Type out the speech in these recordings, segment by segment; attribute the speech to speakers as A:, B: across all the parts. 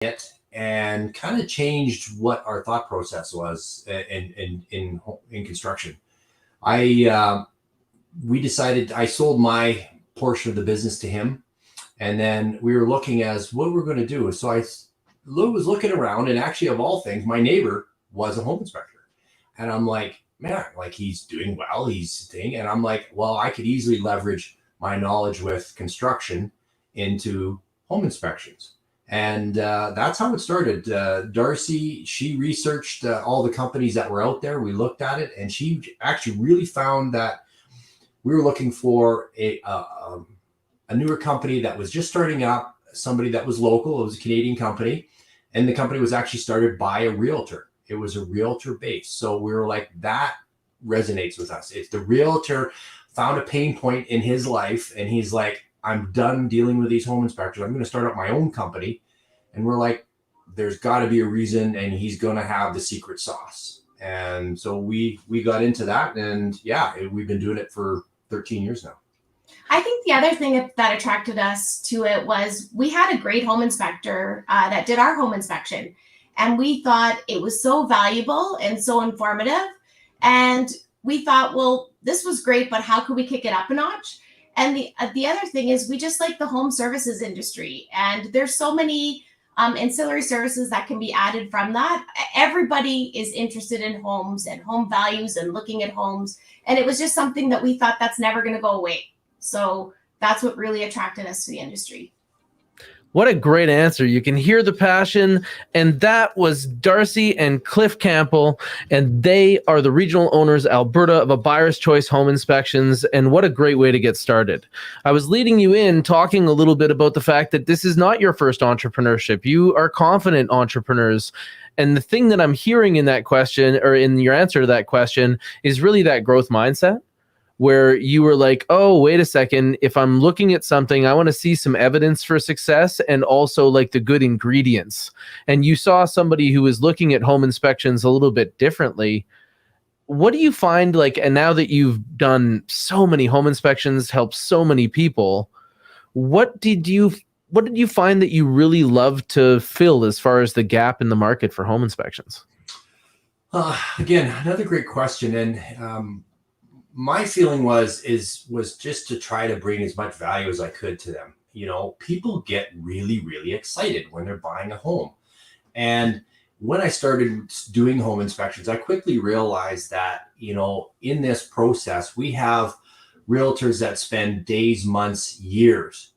A: it and kind of changed what our thought process was in construction. We decided, I sold my portion of the business to him, and then we were looking as what we're going to do. So I was looking around, and actually, of all things, my neighbor was a home inspector, and I'm like, man, like he's doing well, and I'm like, well, I could easily leverage my knowledge with construction into home inspections. And that's how it started. Darci, she researched all the companies that were out there. We looked at it, and she actually really found that we were looking for a newer company that was just starting up, somebody that was local. It was a Canadian company, and the company was actually started by a realtor. It was a realtor base. So we were like, that resonates with us. It's the realtor found a pain point in his life, and he's like, I'm done dealing with these home inspectors. I'm going to start up my own company. And we're like, there's got to be a reason, and he's going to have the secret sauce. And so we got into that, and we've been doing it for 13 years now.
B: I think the other thing that attracted us to it was we had a great home inspector that did our home inspection. And we thought it was so valuable and so informative. And we thought, well, this was great, but how could we kick it up a notch? And the other thing is we just like the home services industry. And there's so many ancillary services that can be added from that. Everybody is interested in homes and home values and looking at homes. And it was just something that we thought that's never going to go away. So that's what really attracted us to the industry.
C: What a great answer. You can hear the passion. And that was Darci and Cliff Campbell. And they are the Regional Owners Alberta of a Buyer's Choice Home Inspections. And what a great way to get started. I was leading you in talking a little bit about the fact that this is not your first entrepreneurship. You are confident entrepreneurs. And the thing that I'm hearing in that question, or in your answer to that question, is really that growth mindset, where you were like, oh, wait a second, if I'm looking at something, I want to see some evidence for success and also like the good ingredients. And you saw somebody who was looking at home inspections a little bit differently. What do you find, like, and now that you've done so many home inspections, helped so many people, what did you find that you really love to fill as far as the gap in the market for home inspections?
A: Again, another great question. And my feeling was just to try to bring as much value as I could to them. You know, people get really, really excited when they're buying a home. And when I started doing home inspections, I quickly realized that, you know, in this process, we have realtors that spend days, months, years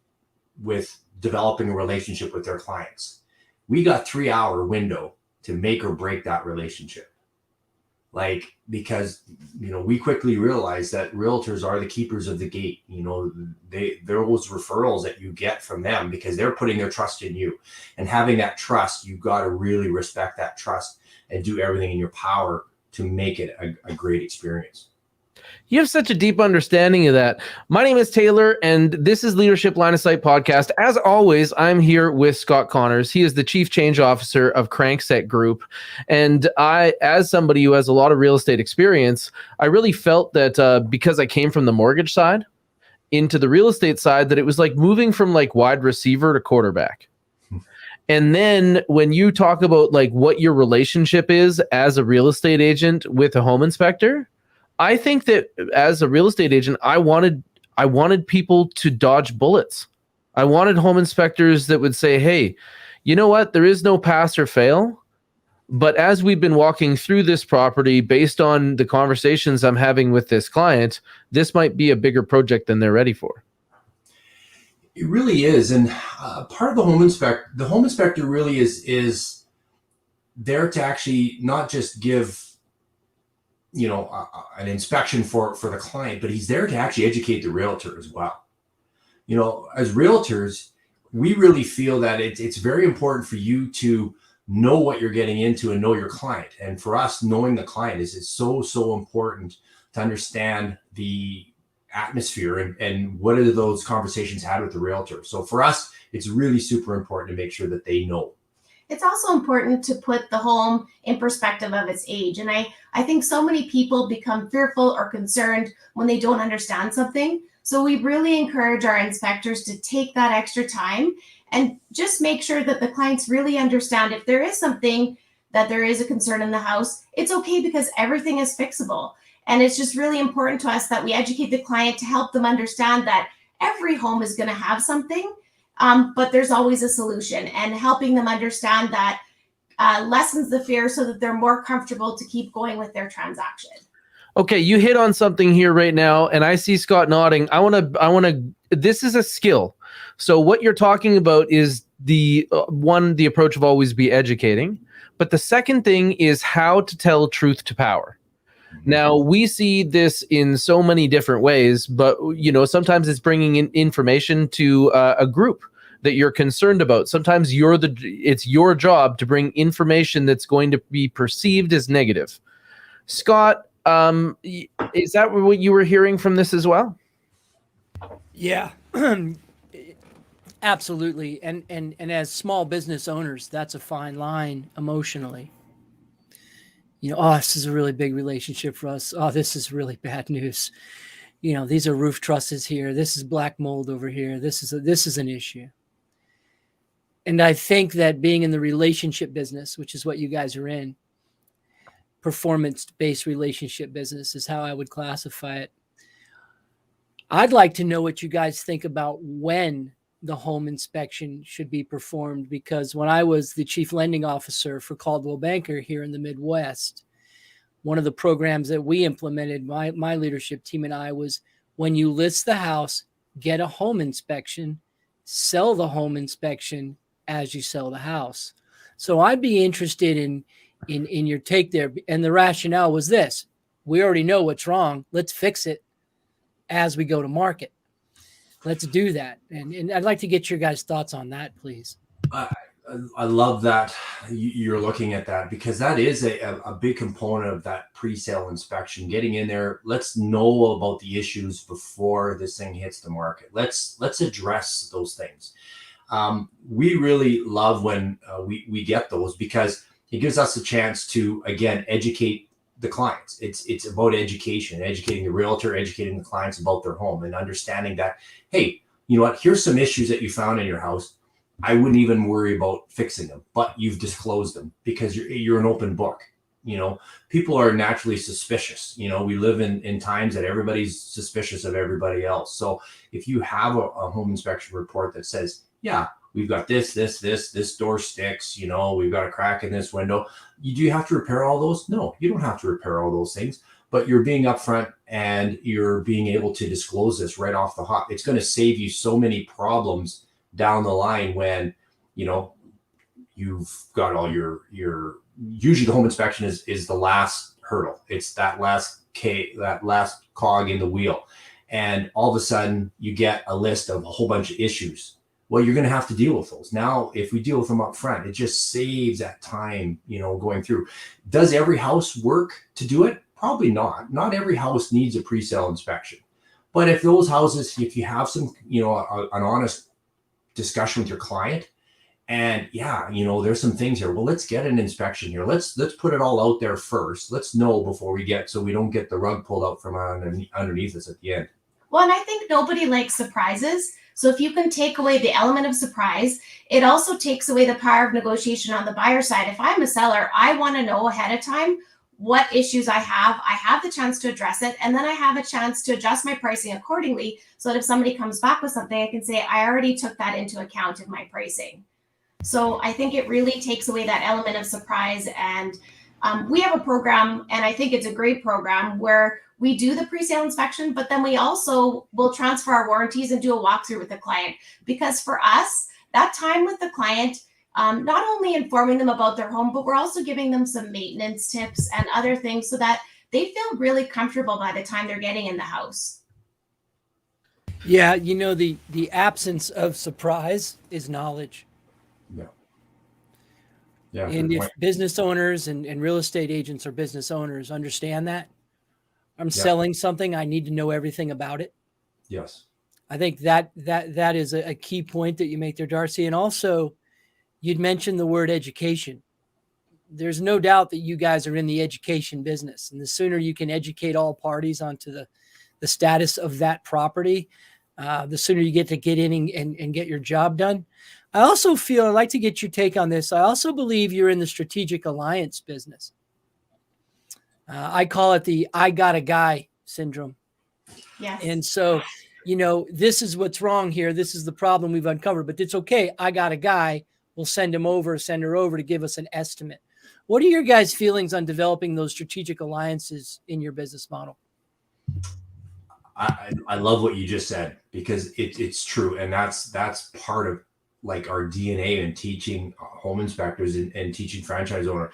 A: with developing a relationship with their clients. We got 3-hour window to make or break that relationship. Like, because, you know, we quickly realized that realtors are the keepers of the gate. You know, they're those referrals that you get from them because they're putting their trust in you. And having that trust, you've got to really respect that trust and do everything in your power to make it a great experience.
C: You have such a deep understanding of that. My name is Taylor, and this is Leadership Line of Sight Podcast. As always, I'm here with Scott Connors. He is the Chief Change Officer of Crankset Group. And I, as somebody who has a lot of real estate experience, I really felt that because I came from the mortgage side into the real estate side, that it was like moving from like wide receiver to quarterback. And then when you talk about like what your relationship is as a real estate agent with a home inspector, I think that as a real estate agent, I wanted people to dodge bullets. I wanted home inspectors that would say, hey, you know what? There is no pass or fail. But as we've been walking through this property, based on the conversations I'm having with this client, this might be a bigger project than they're ready for.
A: It really is. And part of the home inspector really is there to actually not just give, you know, an inspection for the client, but he's there to actually educate the realtor as well. You know, as realtors, we really feel that it's very important for you to know what you're getting into and know your client. And for us, knowing the client is so important to understand the atmosphere and what are those conversations had with the realtor. So for us, it's really super important to make sure that they know.
B: It's also important to put the home in perspective of its age. And I think so many people become fearful or concerned when they don't understand something. So we really encourage our inspectors to take that extra time and just make sure that the clients really understand if there is something that there is a concern in the house, it's okay because everything is fixable. And it's just really important to us that we educate the client to help them understand that every home is going to have something, but there's always a solution, and helping them understand that lessens the fear so that they're more comfortable to keep going with their transaction.
C: Okay, you hit on something here right now, and I see Scott nodding. I want to. This is a skill. So what you're talking about is the approach of always be educating, but the second thing is how to tell truth to power. Now, we see this in so many different ways, but sometimes it's bringing in information to a group that you're concerned about. Sometimes it's your job to bring information that's going to be perceived as negative. Scott, is that what you were hearing from this as well?
D: Yeah, absolutely. And as small business owners, that's a fine line emotionally. Oh, this is a really big relationship for us. Oh, this is really bad news. These are roof trusses here. This is black mold over here. This is an issue. And I think that being in the relationship business, which is what you guys are in, performance-based relationship business is how I would classify it. I'd like to know what you guys think about when the home inspection should be performed, because when I was the chief lending officer for Caldwell Banker here in the Midwest, one of the programs that we implemented, my leadership team and I, was when you list the house, get a home inspection, sell the home inspection as you sell the house. So I'd be interested in your take there. And the rationale was this: we already know what's wrong. Let's fix it as we go to market. Let's do that. And I'd like to get your guys' thoughts on that, please.
A: I love that you're looking at that, because that is a big component of that pre-sale inspection. Getting in there, let's know about the issues before this thing hits the market. Let's address those things. We really love when we get those, because it gives us a chance to, again, educate the clients. It's about education, educating the realtor, educating the clients about their home, and understanding that, hey, you know what, here's some issues that you found in your house. I wouldn't even worry about fixing them, but you've disclosed them because you're an open book. People are naturally suspicious. We live in times that everybody's suspicious of everybody else. So if you have a home inspection report that says, yeah, we've got this door sticks, we've got a crack in this window. Do you have to repair all those? No, you don't have to repair all those things, but you're being upfront and you're being able to disclose this right off the hop. It's going to save you so many problems down the line when, you've got all your usually the home inspection is the last hurdle. It's that last cog in the wheel. And all of a sudden you get a list of a whole bunch of issues. Well, you're going to have to deal with those. Now, if we deal with them up front, it just saves that time, going through. Does every house work to do it? Probably not. Not every house needs a pre-sale inspection. But if those houses, if you have some, an honest discussion with your client, and there's some things here. Well, let's get an inspection here. Let's put it all out there first. Let's know before so we don't get the rug pulled out from underneath us at the end.
B: Well, and I think nobody likes surprises. So if you can take away the element of surprise, it also takes away the power of negotiation on the buyer side. If I'm a seller, I want to know ahead of time what issues I have the chance to address it, and then I have a chance to adjust my pricing accordingly, so that if somebody comes back with something, I can say, I already took that into account in my pricing. So I think it really takes away that element of surprise. And we have a program, and I think it's a great program, where we do the pre-sale inspection, but then we also will transfer our warranties and do a walkthrough with the client. Because for us, that time with the client, not only informing them about their home, but we're also giving them some maintenance tips and other things so that they feel really comfortable by the time they're getting in the house.
D: Yeah, the absence of surprise is knowledge.
A: Yeah.
D: And if business owners and real estate agents or business owners understand that, I'm selling something, I need to know everything about it.
A: Yes.
D: I think that is a key point that you make there, Darci. And also, you'd mentioned the word education. There's no doubt that you guys are in the education business, and the sooner you can educate all parties onto the status of that property, the sooner you get in and get your job done. I also feel, I'd like to get your take on this. I also believe you're in the strategic alliance business. I call it the I got a guy syndrome.
B: Yes.
D: And so, this is what's wrong here. This is the problem we've uncovered, but it's okay. I got a guy. We'll send her over to give us an estimate. What are your guys' feelings on developing those strategic alliances in your business model?
A: I love what you just said, because it's true. And that's part of like our DNA in teaching home inspectors and teaching franchise owner.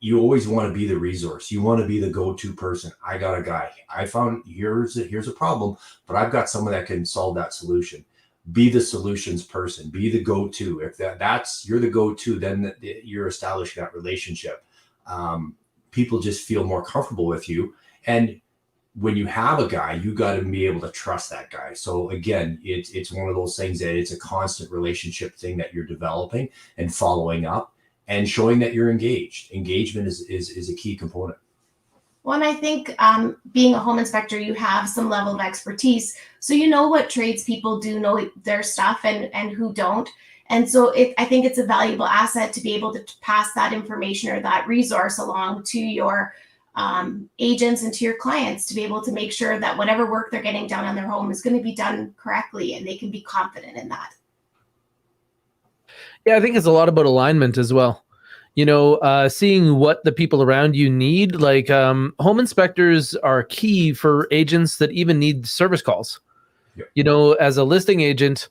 A: You always want to be the resource. You want to be the go-to person. I got a guy. I found here's a problem, but I've got someone that can solve that solution. Be the solutions person. Be the go-to. If that's you're the go-to, then you're establishing that relationship. People just feel more comfortable with you. And when you have a guy, you got to be able to trust that guy. So again, it's one of those things that it's a constant relationship thing that you're developing and following up and showing that you're engaged. Engagement is a key component.
B: Well, and I think being a home inspector, you have some level of expertise. So you know what tradespeople do know their stuff and who don't. And so I think it's a valuable asset to be able to pass that information or that resource along to your agents and to your clients, to be able to make sure that whatever work they're getting done on their home is going to be done correctly, and they can be confident in that.
C: Yeah, I think it's a lot about alignment as well. Seeing what the people around you need. Like home inspectors are key for agents that even need service calls. Yep. As a listing agent,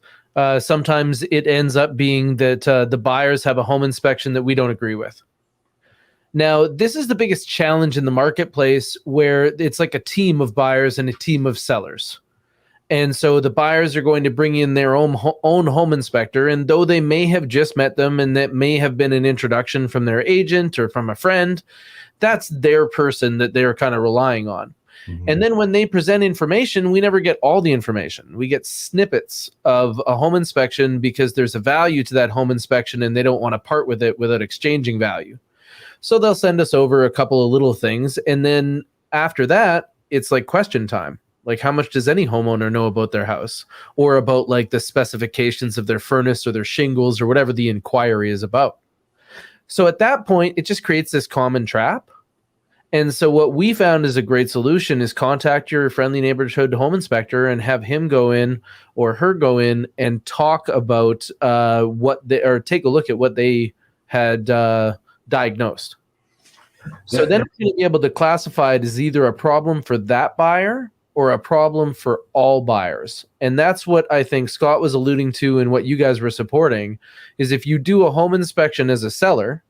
C: sometimes it ends up being that the buyers have a home inspection that we don't agree with. Now, this is the biggest challenge in the marketplace, where it's like a team of buyers and a team of sellers. And so the buyers are going to bring in their own home inspector, and though they may have just met them and that may have been an introduction from their agent or from a friend, that's their person that they're kind of relying on. Mm-hmm. And then when they present information, we never get all the information. We get snippets of a home inspection because there's a value to that home inspection and they don't want to part with it without exchanging value. So they'll send us over a couple of little things. And then after that, it's like question time. Like, how much does any homeowner know about their house, or about like the specifications of their furnace or their shingles or whatever the inquiry is about? So at that point, it just creates this common trap. And so what we found is a great solution is contact your friendly neighborhood home inspector and have him go in or her go in and talk about take a look at what they had diagnosed. So then we're going to be able to classify it as either a problem for that buyer or a problem for all buyers. And that's what I think Scott was alluding to, and what you guys were supporting, is if you do a home inspection as a seller,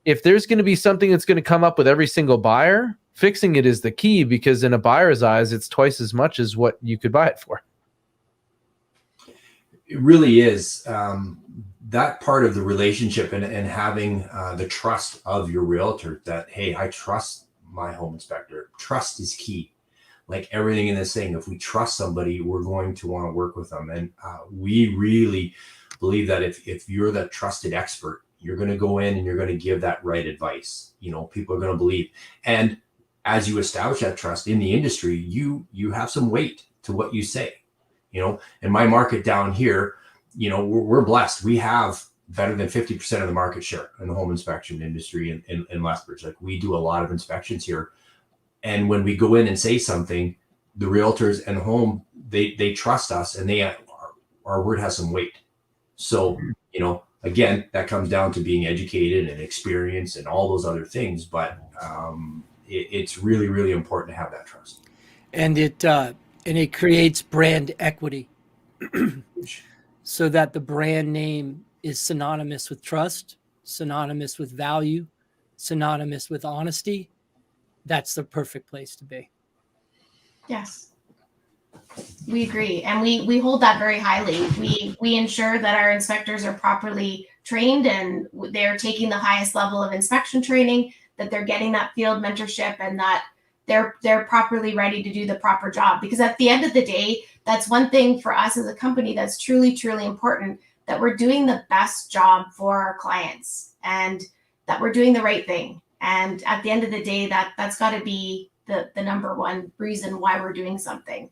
C: if there's going to be something that's going to come up with every single buyer, fixing it is the key, because in a buyer's eyes, it's twice as much as what you could buy it for.
A: It really is. That part of the relationship and having the trust of your realtor that, hey, I trust my home inspector. Trust is key. Like everything in this thing, if we trust somebody, we're going to want to work with them. And we really believe that if you're the trusted expert, you're going to go in and you're going to give that right advice. People are going to believe. And as you establish that trust in the industry, you have some weight to what you say. In my market down here, we're blessed. We have better than 50% of the market share in the home inspection industry in Lethbridge. Like, we do a lot of inspections here. And when we go in and say something, the realtors and the home, they trust us, and our word has some weight. So, again, that comes down to being educated and experience and all those other things. But it's really, really important to have that trust.
D: And it creates brand equity. So that the brand name is synonymous with trust, synonymous with value, synonymous with honesty. That's the perfect place to be.
B: Yes, we agree. And we hold that very highly. We ensure that our inspectors are properly trained and they're taking the highest level of inspection training, that they're getting that field mentorship, and that they're properly ready to do the proper job. Because at the end of the day, that's one thing for us as a company that's truly, truly important, that we're doing the best job for our clients and that we're doing the right thing. And at the end of the day, that's got to be the number one reason why we're doing something.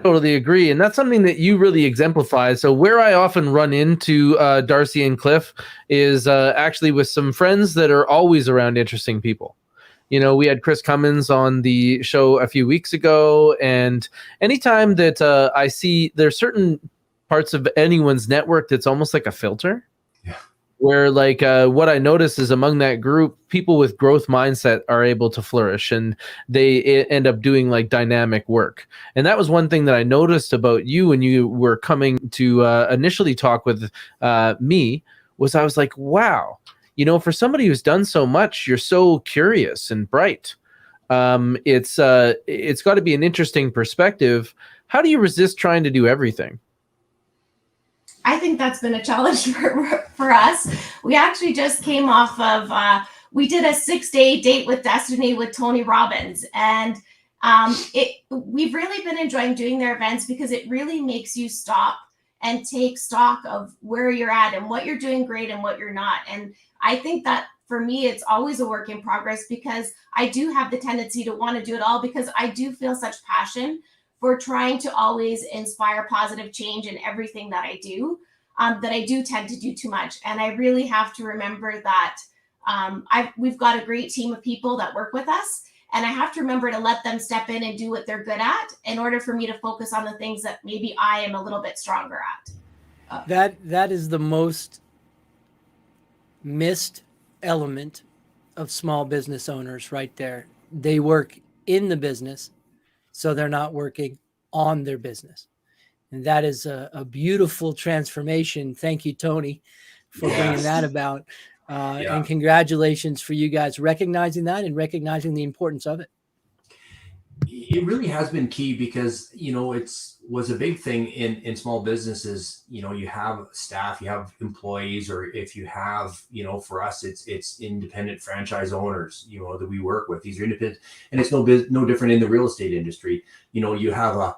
C: Totally agree. And that's something that you really exemplify. So where I often run into Darci and Cliff is actually with some friends that are always around interesting people. You know, we had Chris Cummins on the show a few weeks ago, and anytime that I see there's certain parts of anyone's network that's almost like a filter.
A: Yeah.
C: Where like what I notice is among that group, people with growth mindset are able to flourish, and they end up doing like dynamic work. And that was one thing that I noticed about you when you were coming to initially talk with me, was I was like, wow, you know, for somebody who's done so much, you're so curious and bright. It's got to be an interesting perspective. How do you resist trying to do everything?
B: I think that's been a challenge for us. We actually just came off of, we did a 6-day date with destiny with Tony Robbins. And we've really been enjoying doing their events because it really makes you stop and take stock of where you're at and what you're doing great and what you're not. And I think that for me, it's always a work in progress, because I do have the tendency to want to do it all, because I do feel such passion for trying to always inspire positive change in everything that I do, that I do tend to do too much. And I really have to remember that we've got a great team of people that work with us, and I have to remember to let them step in and do what they're good at in order for me to focus on the things that maybe I am a little bit stronger at.
D: That is the most missed element of small business owners right there. They work in the business, so they're not working on their business. And that is a beautiful transformation. Thank you, Tony, for bringing that about. And congratulations for you guys recognizing that and recognizing the importance of it.
A: It really has been key, because, you know, was a big thing in small businesses. You know, you have staff, you have employees, or if you have, you know, for us, it's independent franchise owners, you know, that we work with. These are independent, and it's no different in the real estate industry. You know, you have a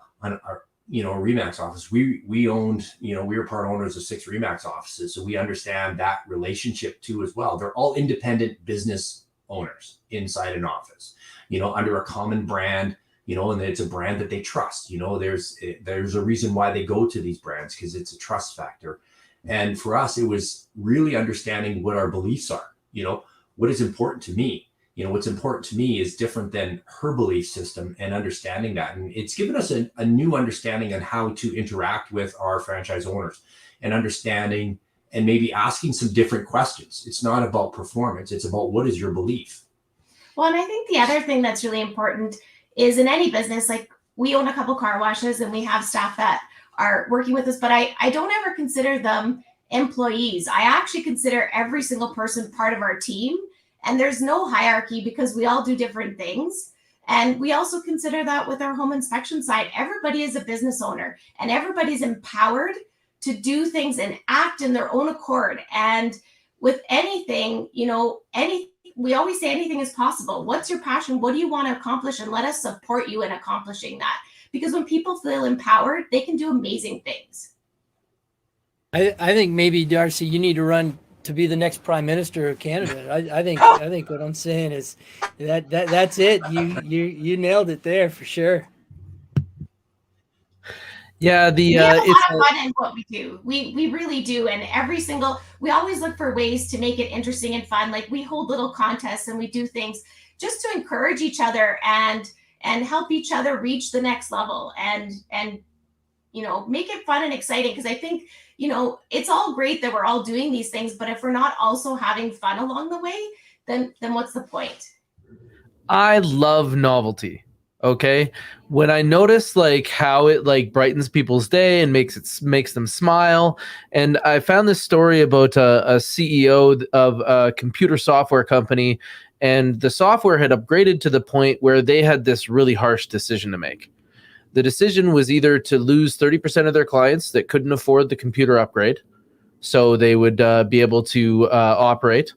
A: Remax office. We owned, you know, we were part owners of 6 Remax offices, so we understand that relationship too as well. They're all independent business owners inside an office, you know, under a common brand, you know, and it's a brand that they trust. You know, there's a reason why they go to these brands, because it's a trust factor. And for us, it was really understanding what our beliefs are. You know, what is important to me. You know, what's important to me is different than her belief system, and understanding that. And it's given us a new understanding on how to interact with our franchise owners, and understanding and maybe asking some different questions. It's not about performance. It's about, what is your belief?
B: Well, and I think the other thing that's really important is, in any business, like, we own a couple car washes and we have staff that are working with us, but I don't ever consider them employees. I actually consider every single person part of our team. And there's no hierarchy, because we all do different things. And we also consider that with our home inspection side. Everybody is a business owner, and everybody's empowered to do things and act in their own accord. And with anything, you know, we always say anything is possible. What's your passion? What do you want to accomplish? And let us support you in accomplishing that. Because when people feel empowered, they can do amazing things.
D: I think maybe, Darci, you need to run to be the next Prime Minister of Canada. I think what I'm saying is that's it. You nailed it there for sure.
C: Yeah,
B: we have a lot of fun in what we do. We really do. And we always look for ways to make it interesting and fun. Like, we hold little contests and we do things just to encourage each other and help each other reach the next level, and you know, make it fun and exciting. Because I think, you know, it's all great that we're all doing these things, but if we're not also having fun along the way, then what's the point?
C: I love novelty. Okay. When I notice like how it like brightens people's day and makes them smile. And I found this story about a CEO of a computer software company, and the software had upgraded to the point where they had this really harsh decision to make. The decision was either to lose 30% of their clients that couldn't afford the computer upgrade, so they would be able to operate,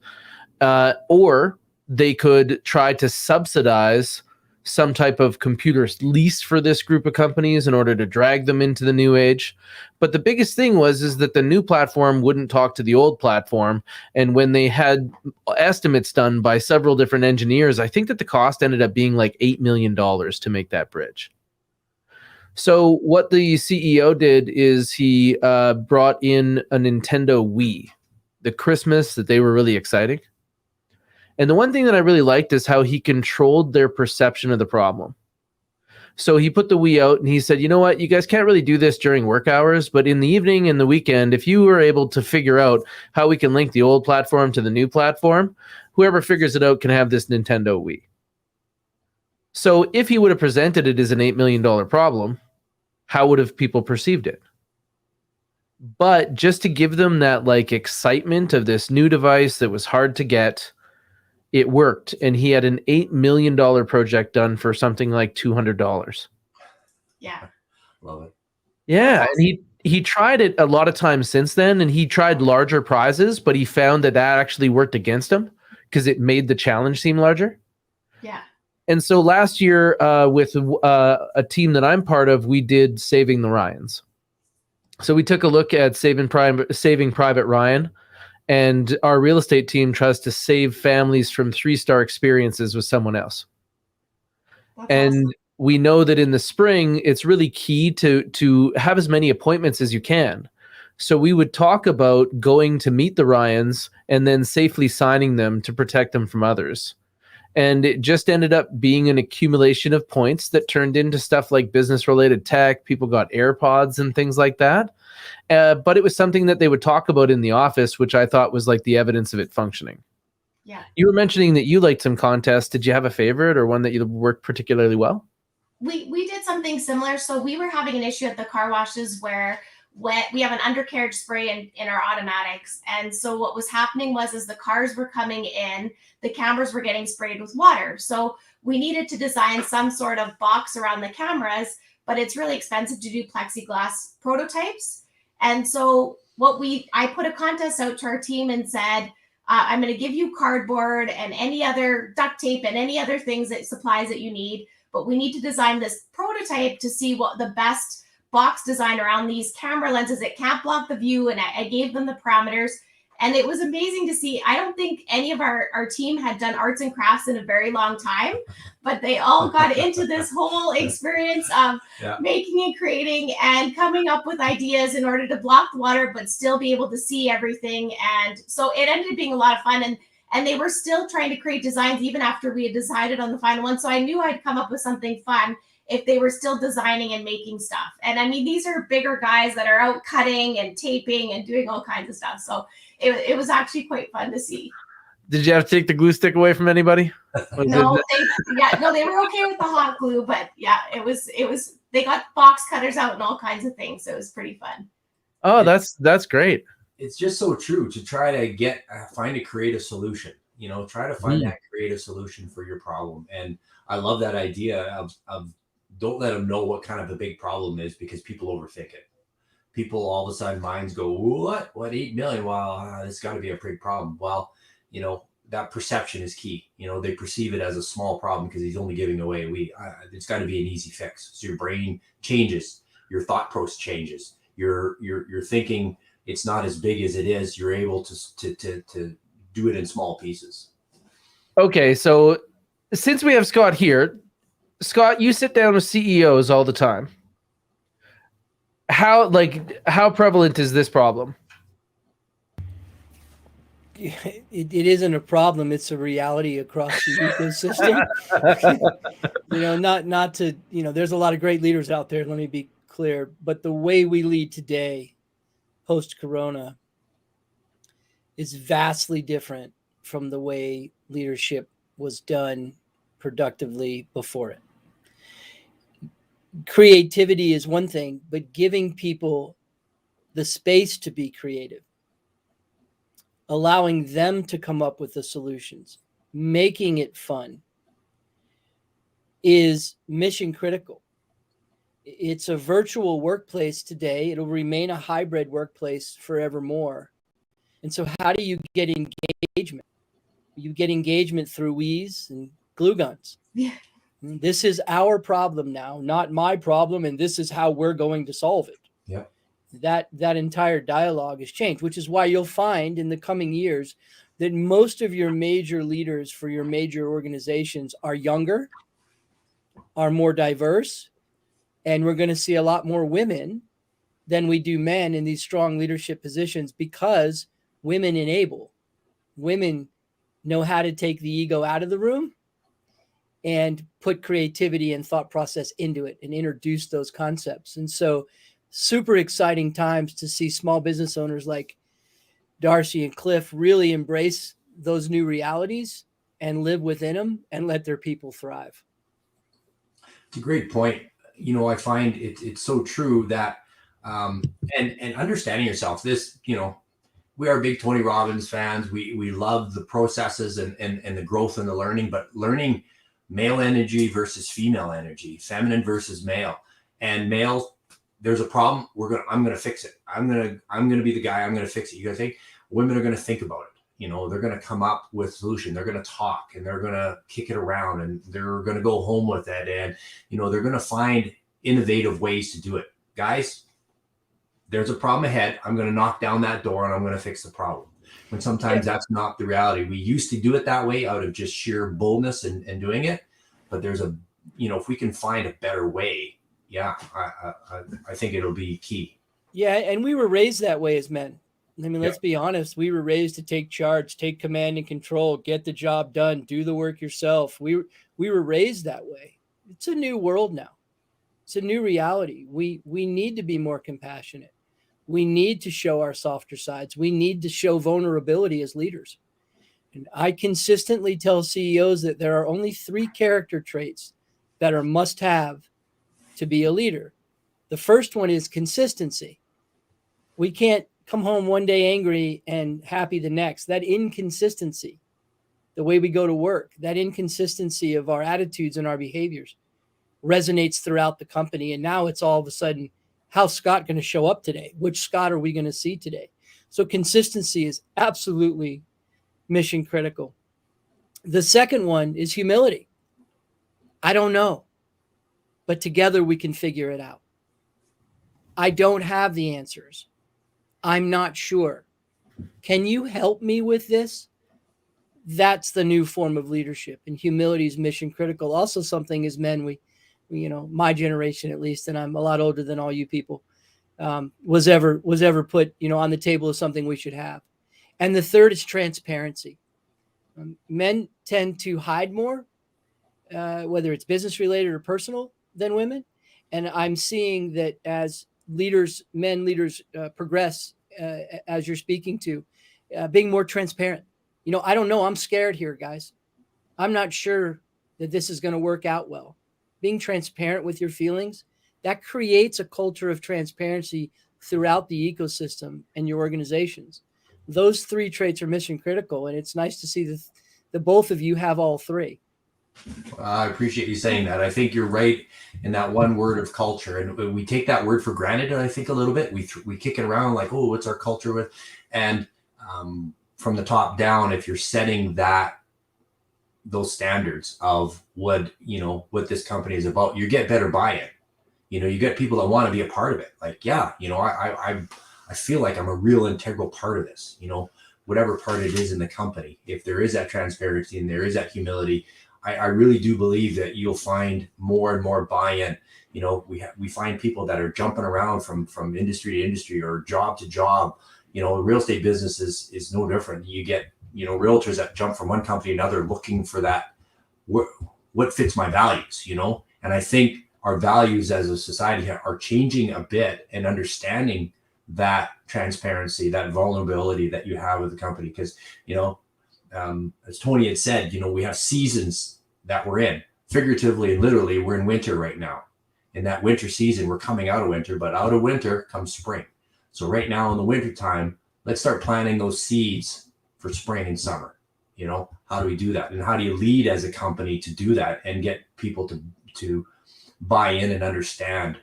C: or they could try to subsidize some type of computer lease for this group of companies in order to drag them into the new age. But the biggest thing is that the new platform wouldn't talk to the old platform. And when they had estimates done by several different engineers, I think that the cost ended up being like $8 million to make that bridge. So what the CEO did is he brought in a Nintendo Wii, the Christmas that they were really exciting. And the one thing that I really liked is how he controlled their perception of the problem. So he put the Wii out and he said, you know what, you guys can't really do this during work hours, but in the evening and the weekend, if you were able to figure out how we can link the old platform to the new platform, whoever figures it out can have this Nintendo Wii. So if he would have presented it as an $8 million problem, how would have people perceived it? But just to give them that like excitement of this new device that was hard to get, it worked. And he had an $8 million project done for something like $200.
B: Yeah.
A: Love it.
C: Yeah. And he tried it a lot of times since then, and he tried larger prizes, but he found that actually worked against him because it made the challenge seem larger.
B: Yeah.
C: And so last year with a team that I'm part of, we did Saving the Ryans. So we took a look at Saving Private Ryan, and our real estate team tries to save families from 3-star experiences with someone else.
B: That's
C: And
B: awesome.
C: we know that in the spring, it's really key to have as many appointments as you can. So we would talk about going to meet the Ryans and then safely signing them to protect them from others. And it just ended up being an accumulation of points that turned into stuff like business-related tech. People got AirPods and things like that. But it was something that they would talk about in the office, which I thought was like the evidence of it functioning.
B: Yeah.
C: You were mentioning that you liked some contests. Did you have a favorite or one that you worked particularly well?
B: We did something similar. So we were having an issue at the car washes where we have an undercarriage spray in our automatics. And so what was happening was as the cars were coming in, the cameras were getting sprayed with water. So we needed to design some sort of box around the cameras, but it's really expensive to do plexiglass prototypes. And so I put a contest out to our team and said, I'm going to give you cardboard and any other duct tape and any other supplies that you need, but we need to design this prototype to see what the best box design around these camera lenses. It can't block the view. And I gave them the parameters, and it was amazing to see. I don't think any of our team had done arts and crafts in a very long time, but they all got into this whole experience of making and creating and coming up with ideas in order to block the water, but still be able to see everything. And so it ended up being a lot of fun. And they were still trying to create designs even after we had decided on the final one. So I knew I'd come up with something fun if they were still designing and making stuff. And I mean, these are bigger guys that are out cutting and taping and doing all kinds of stuff. So it was actually quite fun to see.
C: Did you have to take the glue stick away from anybody?
B: No, they were okay with the hot glue, but yeah, it was, they got box cutters out and all kinds of things. So it was pretty fun.
C: Oh, that's great.
A: It's just so true to try to find a creative solution, try to find that creative solution for your problem. And I love that idea of don't let them know what kind of a big problem is, because people overthink it. People all of a sudden minds go, what 8 million? Well, it's got to be a big problem. Well, that perception is key. They perceive it as a small problem because he's only giving away a weed. It's got to be an easy fix. So your brain changes, your thought process changes. You're thinking it's not as big as it is. You're able to do it in small pieces. Okay,
C: so since we have Scott here, Scott, you sit down with CEOs all the time. How prevalent is this problem?
D: It isn't a problem. It's a reality across the ecosystem. Not to, there's a lot of great leaders out there. Let me be clear, but the way we lead today, post-corona, is vastly different from the way leadership was done productively before it. Creativity is one thing, but giving people the space to be creative, allowing them to come up with the solutions, making it fun, is mission critical. It's a virtual workplace today. It'll remain a hybrid workplace forevermore. And so how do you get engagement? You get engagement through Wii's and glue guns.
B: Yeah.
D: This is our problem now, not my problem, and this is how we're going to solve it.
A: Yeah.
D: That entire dialogue has changed, which is why you'll find in the coming years that most of your major leaders for your major organizations are younger, are more diverse, And we're going to see a lot more women than we do men in these strong leadership positions, because women enable. Women know how to take the ego out of the room and put creativity and thought process into it and introduce those concepts. And so super exciting times to see small business owners like Darci and Cliff really embrace those new realities and live within them and let their people thrive.
A: It's a great point. I find it's so true that, and understanding yourself, this, we are big Tony Robbins fans. We love the processes and the growth and the learning, but learning male energy versus female energy, feminine versus male. And male, there's a problem. I'm gonna fix it. I'm gonna be the guy. I'm gonna fix it. You guys think women are gonna think about it. They're gonna come up with solution. They're gonna talk and they're gonna kick it around and they're gonna go home with it. And they're gonna find innovative ways to do it. Guys, there's a problem ahead. I'm gonna knock down that door and I'm gonna fix the problem. When sometimes that's not the reality. We used to do it that way out of just sheer boldness and doing it. But there's if we can find a better way, I think it'll be key.
D: Yeah, and we were raised that way as men. I mean, let's be honest. We were raised to take charge, take command and control, get the job done, do the work yourself. We were raised that way. It's a new world now. It's a new reality. We need to be more compassionate. We need to show our softer sides. We need to show vulnerability as leaders. And I consistently tell CEOs that there are only 3 character traits that are must-have to be a leader. The first one is consistency. We can't come home one day angry and happy the next. That inconsistency, the way we go to work, that inconsistency of our attitudes and our behaviors resonates throughout the company. And now it's all of a sudden, how's Scott going to show up today? Which Scott are we going to see today? So consistency is absolutely mission critical. The second one is humility. I don't know, but together we can figure it out. I don't have the answers. I'm not sure. Can you help me with this? That's the new form of leadership, and humility is mission critical. Also something as men, we my generation at least, and I'm a lot older than all you people, was ever put, on the table as something we should have. And the third is transparency. Men tend to hide more, whether it's business related or personal, than women. And I'm seeing that as men leaders progress, as you're speaking to, being more transparent. I don't know. I'm scared here, guys. I'm not sure that this is going to work out well. Being transparent with your feelings, that creates a culture of transparency throughout the ecosystem and your organizations. Those 3 traits are mission critical, and it's nice to see that both of you have all 3.
A: I appreciate you saying that. I think you're right in that one word of culture, and we take that word for granted. I think a little bit we kick it around like, oh, what's our culture with? And from the top down, if you're setting those standards of what this company is about, you get better buy-in. You get people that want to be a part of it. Like, I feel like I'm a real integral part of this. Whatever part it is in the company. If there is that transparency and there is that humility, I really do believe that you'll find more and more buy-in. We find people that are jumping around from industry to industry or job to job. Real estate business is no different. You get realtors that jump from one company to another looking for that what fits my values. And I think our values as a society are changing a bit and understanding that transparency, that vulnerability that you have with the company. Because as Tony had said, we have seasons that we're in. Figuratively and literally, we're in winter right now. In that winter season, we're coming out of winter, but out of winter comes spring. So right now in the winter time, let's start planting those seeds for spring and summer. How do we do that? And how do you lead as a company to do that and get people to buy in and understand,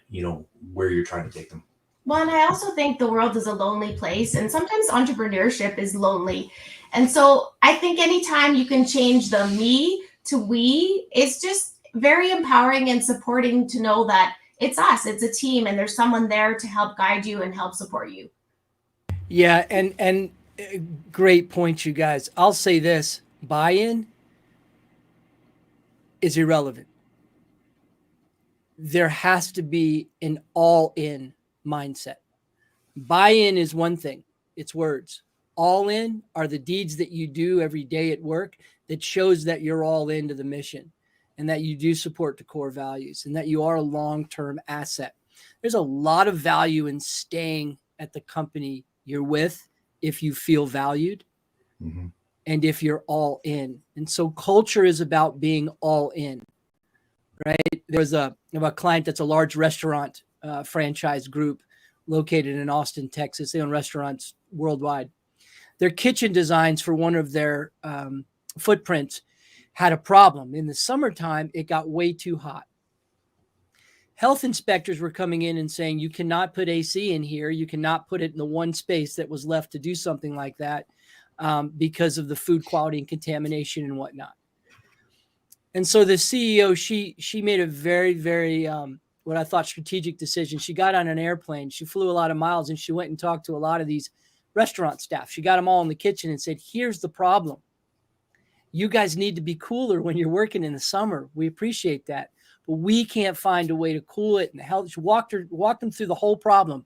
A: where you're trying to take them?
B: Well, and I also think the world is a lonely place, and sometimes entrepreneurship is lonely. And so I think anytime you can change the me to we, it's just very empowering and supporting to know that it's us, it's a team, and there's someone there to help guide you and help support you.
D: Yeah, and great point, you guys. I'll say this, buy-in is irrelevant. there has to be an all-in mindset. Buy-in is one thing. It's words. All in are the deeds that you do every day at work that shows that you're all into the mission and that you do support the core values and that you are a long-term asset. There's a lot of value in staying at the company you're with if you feel valued and if you're all in. And so culture is about being all in, right? There's a client that's a large restaurant franchise group located in Austin, Texas. They own restaurants worldwide. Their kitchen designs for one of their footprints had a problem. In the summertime, it got way too hot. Health inspectors were coming in and saying, you cannot put AC in here. You cannot put it in the one space that was left to do something like that because of the food quality and contamination and whatnot. And so the CEO, she made a very, very, what I thought strategic decision. She got on an airplane. She flew a lot of miles and she went and talked to a lot of these restaurant staff. She got them all in the kitchen and said, here's the problem. You guys need to be cooler when you're working in the summer. We appreciate that. But we can't find a way to cool it. And help. She walked them through the whole problem.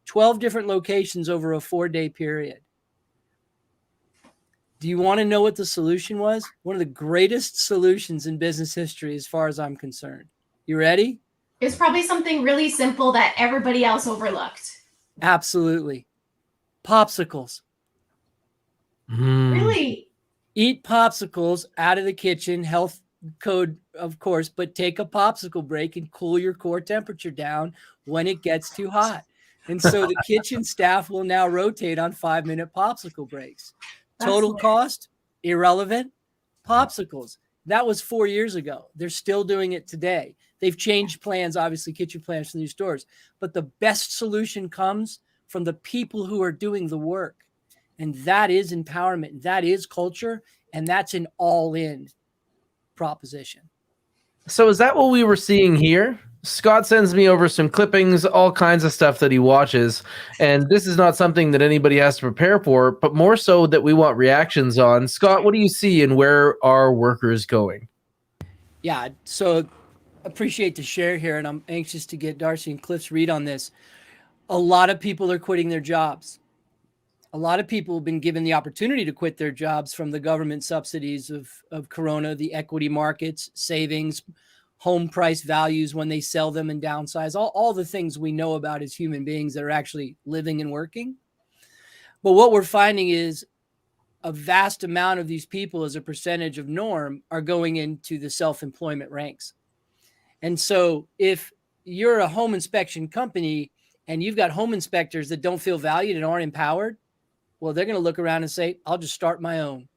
D: 12 different locations over a 4-day period. Do you want to know what the solution was? One of the greatest solutions in business history, as far as I'm concerned. You ready?
B: It's probably something really simple that everybody else overlooked.
D: Absolutely. Popsicles.
B: Really?
D: Eat popsicles out of the kitchen, health code, of course, but take a popsicle break and cool your core temperature down when it gets too hot. And so the kitchen staff will now rotate on 5-minute popsicle breaks. Total cost, irrelevant. Popsicles. That was 4 years ago. They're still doing it today. They've changed plans, obviously, kitchen plans for new stores. But the best solution comes from the people who are doing the work. And that is empowerment. That is culture. And that's an all-in proposition.
C: So is that what we were seeing here? Scott sends me over some clippings, all kinds of stuff that he watches. And this is not something that anybody has to prepare for, but more so that we want reactions on. Scott, what do you see and where are workers going?
D: Yeah, so appreciate the share here. And I'm anxious to get Darci and Cliff's read on this. A lot of people are quitting their jobs. A lot of people have been given the opportunity to quit their jobs from the government subsidies of Corona, the equity markets, savings, home price values when they sell them and downsize, all the things we know about as human beings that are actually living and working. But what we're finding is a vast amount of these people as a percentage of norm are going into the self-employment ranks. And so if you're a home inspection company and you've got home inspectors that don't feel valued and aren't empowered, well, they're going to look around and say, I'll just start my own.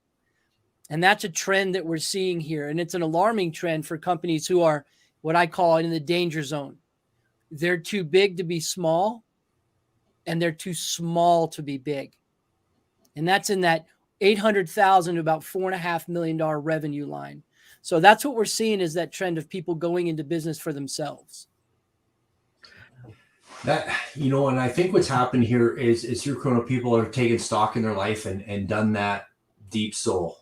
D: And that's a trend that we're seeing here. And it's an alarming trend for companies who are what I call in the danger zone. They're too big to be small, and they're too small to be big. And that's in that $800,000 to about $4.5 million revenue line. So that's what we're seeing is that trend of people going into business for themselves.
A: That, and I think what's happened here is through Corona, people are taking stock in their life and done that deep soul.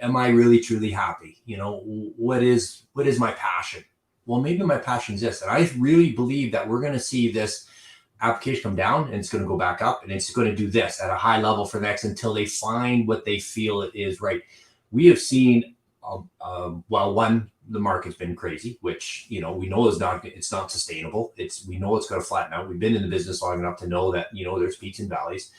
A: Am I really truly happy? What is my passion? Well, maybe my passion is this. And I really believe that we're going to see this application come down and it's going to go back up and it's going to do this at a high level for next until they find what they feel it is right. We have seen, the market's been crazy, which, we know it's not sustainable. We know it's going to flatten out. We've been in the business long enough to know that, there's peaks and valleys.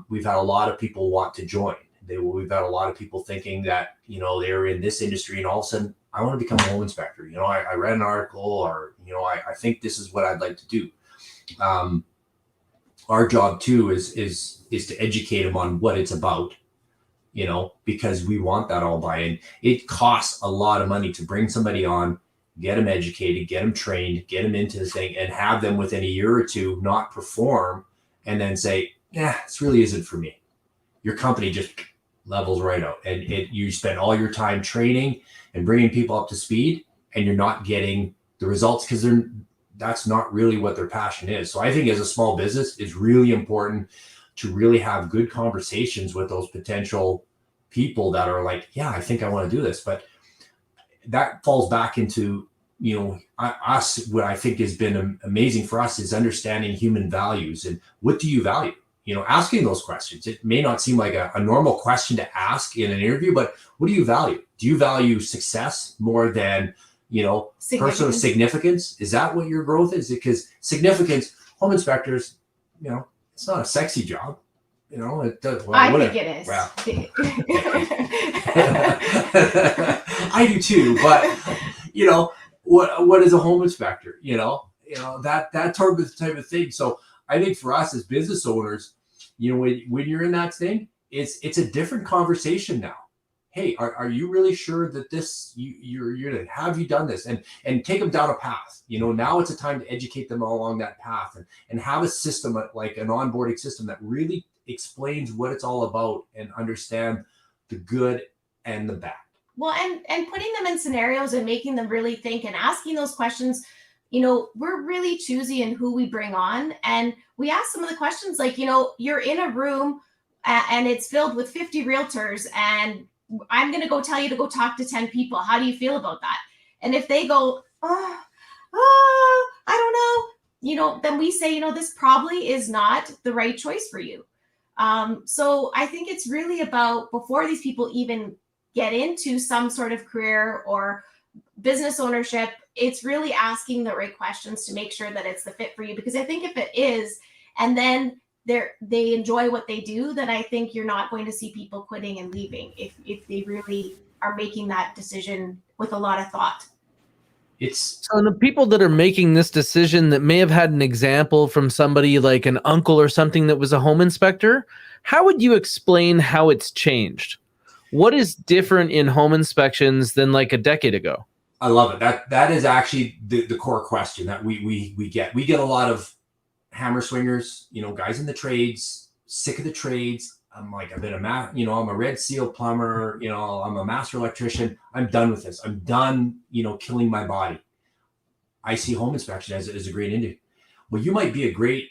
A: We've had a lot of people want to join. We've had a lot of people thinking that, they're in this industry and all of a sudden I want to become a home inspector. I read an article or, I think this is what I'd like to do. Our job too is to educate them on what it's about, because we want that all buy-in. It costs a lot of money to bring somebody on, get them educated, get them trained, get them into this thing and have them within a year or two not perform and then say, this really isn't for me. Your company just levels right out and you spend all your time training and bringing people up to speed and you're not getting the results because that's not really what their passion is. So I think as a small business, it's really important to really have good conversations with those potential people that are like, I think I want to do this. But that falls back into us, what I think has been amazing for us is understanding human values and what do you value? Asking those questions. It may not seem like a normal question to ask in an interview, but what do you value? Do you value success more than, personal significance? Is that what your growth is? Because significance, home inspectors, it's not a sexy job. It does. Well,
B: I think it is.
A: Well, I do too, but what is a home inspector? That type of thing. So I think for us as business owners, when you're in that thing, it's a different conversation now. Hey, are you really sure that this you're have you done this and take them down a path? Now it's a time to educate them all along that path and have a system like an onboarding system that really explains what it's all about and understand the good and the bad.
B: Well, and putting them in scenarios and making them really think and asking those questions. We're really choosy in who we bring on, and we ask some of the questions like, you're in a room and it's filled with 50 realtors, and I'm going to go tell you to go talk to 10 people. How do you feel about that? And if they go, I don't know, then we say, this probably is not the right choice for you. So I think it's really about, before these people even get into some sort of career or business ownership, it's really asking the right questions to make sure that it's the fit for you. Because I think if it is, and then they enjoy what they do, then I think you're not going to see people quitting and leaving if they really are making that decision with a lot of thought.
C: So the people that are making this decision that may have had an example from somebody like an uncle or something that was a home inspector, how would you explain how it's changed? What is different in home inspections than like a decade ago?
A: I love it. That is actually the core question that we get. We get a lot of hammer swingers, guys in the trades, sick of the trades. I'm like, I'm a red seal plumber, I'm a master electrician. I'm done with this. I'm done, killing my body. I see home inspection as a great industry. Well, you might be a great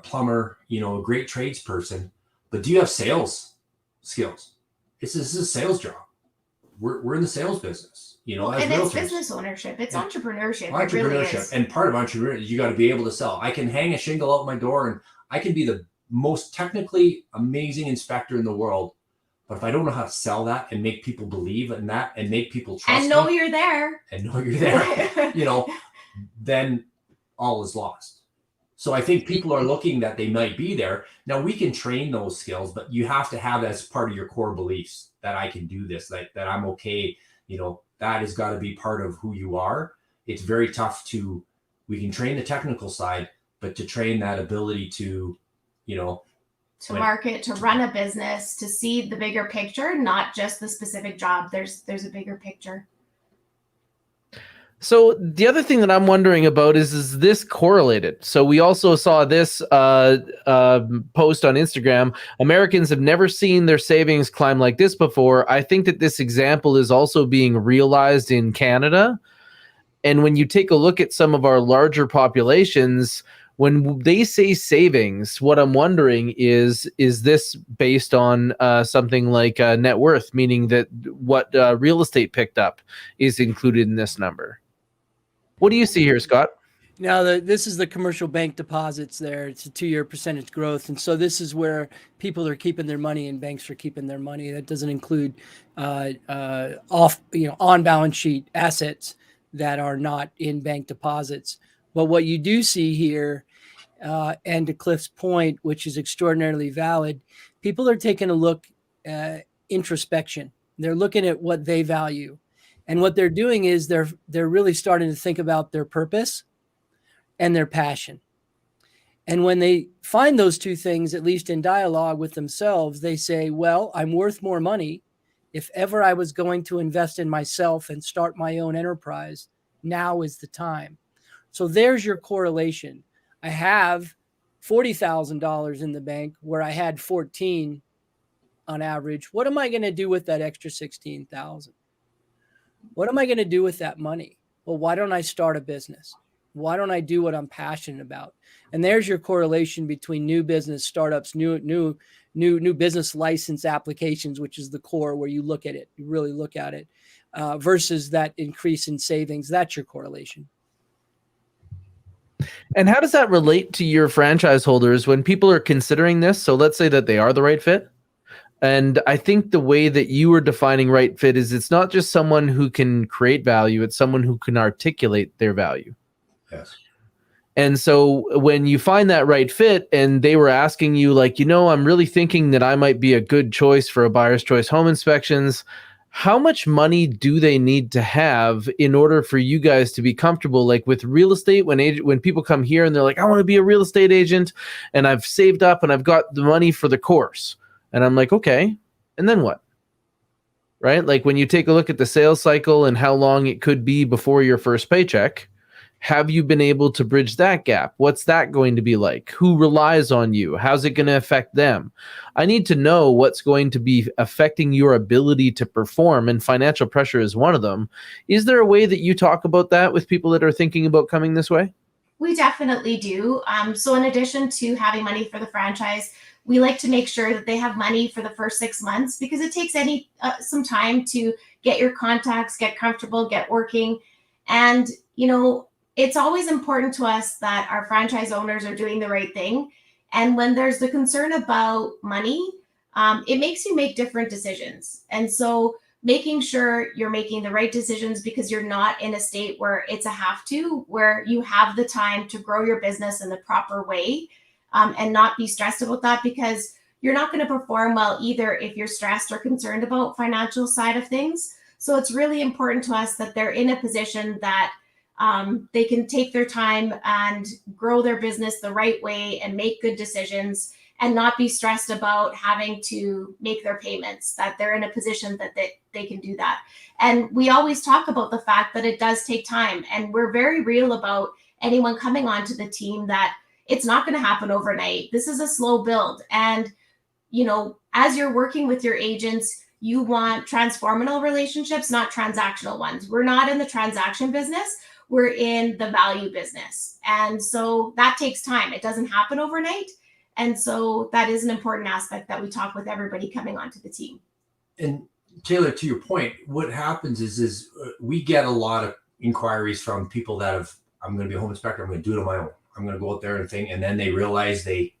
A: plumber, a great tradesperson, but do you have sales skills? This is a sales job. We're in the sales business,
B: and
A: realtors.
B: It's business ownership. It's entrepreneurship.
A: Entrepreneurship.
B: It really is.
A: And part of entrepreneurship is you got to be able to sell. I can hang a shingle out my door and I can be the most technically amazing inspector in the world. But if I don't know how to sell that and make people believe in that and make people trust
B: and know you're there,
A: then all is lost. So I think people are looking that they might be there. Now we can train those skills, but you have to have as part of your core beliefs that I can do this, that I'm okay. That has got to be part of who you are. It's very tough we can train the technical side, but to train that ability to
B: market, to run a business, to see the bigger picture, not just the specific job. There's a bigger picture.
C: So the other thing that I'm wondering about is this correlated? So we also saw this post on Instagram. Americans have never seen their savings climb like this before. I think that this example is also being realized in Canada. And when you take a look at some of our larger populations, when they say savings, what I'm wondering is this based on something like net worth, meaning that what real estate picked up is included in this number? What do you see here, Scott?
D: Now, this is the commercial bank deposits there. It's a 2-year percentage growth. And so this is where people are keeping their money and banks are keeping their money. That doesn't include on balance sheet assets that are not in bank deposits. But what you do see here, and to Cliff's point, which is extraordinarily valid, people are taking a look at introspection. They're looking at what they value. And what they're doing is they're really starting to think about their purpose and their passion. And when they find those two things, at least in dialogue with themselves, they say, well, I'm worth more money. If ever I was going to invest in myself and start my own enterprise, now is the time. So there's your correlation. I have $40,000 in the bank where I had 14 on average. What am I going to do with that extra 16,000? What am I going to do with that money? Well, why don't I start a business? Why don't I do what I'm passionate about? And there's your correlation between new business startups, new business license applications, which is the core where you look at it, you really look at it, versus that increase in savings. That's your correlation.
C: And how does that relate to your franchise holders when people are considering this? So let's say that they are the right fit. And I think the way that you are defining right fit is it's not just someone who can create value, it's someone who can articulate their value.
A: Yes.
C: And so when you find that right fit and they were asking you like, I'm really thinking that I might be a good choice for a buyer's choice home inspections, how much money do they need to have in order for you guys to be comfortable? Like with real estate, when people come here and they're like, I want to be a real estate agent and I've saved up and I've got the money for the course. And I'm like, okay, and then what? Right? Like when you take a look at the sales cycle and how long it could be before your first paycheck, have you been able to bridge that gap? What's that going to be like? Who relies on you? How's it going to affect them? I need to know what's going to be affecting your ability to perform, and financial pressure is one of them. Is there a way that you talk about that with people that are thinking about coming this way?
B: We definitely do. So in addition to having money for the franchise, we like to make sure that they have money for the first 6 months, because it takes some time to get your contacts, get comfortable, get working. And, it's always important to us that our franchise owners are doing the right thing. And when there's the concern about money, it makes you make different decisions. And so making sure you're making the right decisions, because you're not in a state where it's a have to, where you have the time to grow your business in the proper way, and not be stressed about that, because you're not going to perform well either if you're stressed or concerned about financial side of things. So it's really important to us that they're in a position that they can take their time and grow their business the right way and make good decisions and not be stressed about having to make their payments, that they're in a position that they can do that. And we always talk about the fact that it does take time. And we're very real about anyone coming onto the team that it's not going to happen overnight. This is a slow build. And, as you're working with your agents, you want transformational relationships, not transactional ones. We're not in the transaction business. We're in the value business. And so that takes time. It doesn't happen overnight. And so that is an important aspect that we talk with everybody coming onto the team.
A: And Taylor, to your point, what happens is we get a lot of inquiries from people that I'm going to be a home inspector. I'm going to do it on my own. I'm going to go out there and then they realize they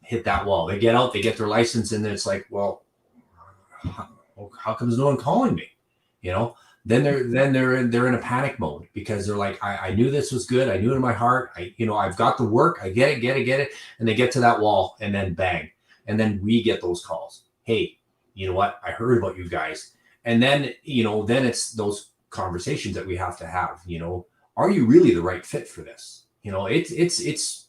A: hit that wall. They get out, they get their license, and then it's like, well, how come there's no one calling me? Then they're in a panic mode, because they're like, I knew this was good. I knew it in my heart. I've got the work. I get it. And they get to that wall, and then bang. And then we get those calls. Hey, you know what? I heard about you guys. And then, then it's those conversations that we have to have. Are you really the right fit for this? It's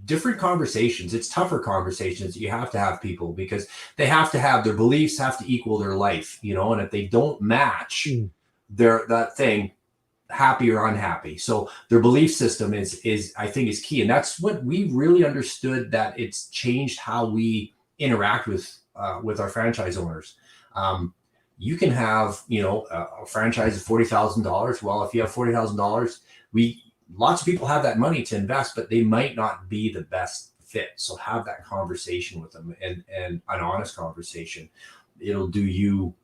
A: different conversations. It's tougher conversations. You have to have people, because they have to have their beliefs have to equal their life, and if they don't match that thing, happy or unhappy. So their belief system is I think is key. And that's what we really understood, that it's changed how we interact with our franchise owners. You can have, a franchise of $40,000. Well, if you have $40,000, lots of people have that money to invest, but they might not be the best fit. So have that conversation with them, and an honest conversation. It'll do you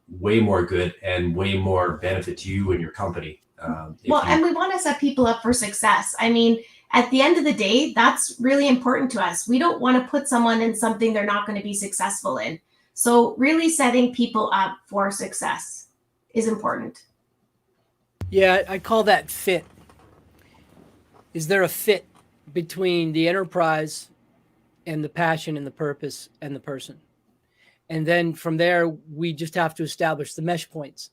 A: way more good and way more benefit to you and your company. And we
B: want to set people up for success. I mean, at the end of the day, that's really important to us. We don't want to put someone in something they're not going to be successful in. So really setting people up for success is important.
D: Yeah, I call that fit. Is there a fit between the enterprise and the passion and the purpose and the person? And then from there, we just have to establish the mesh points.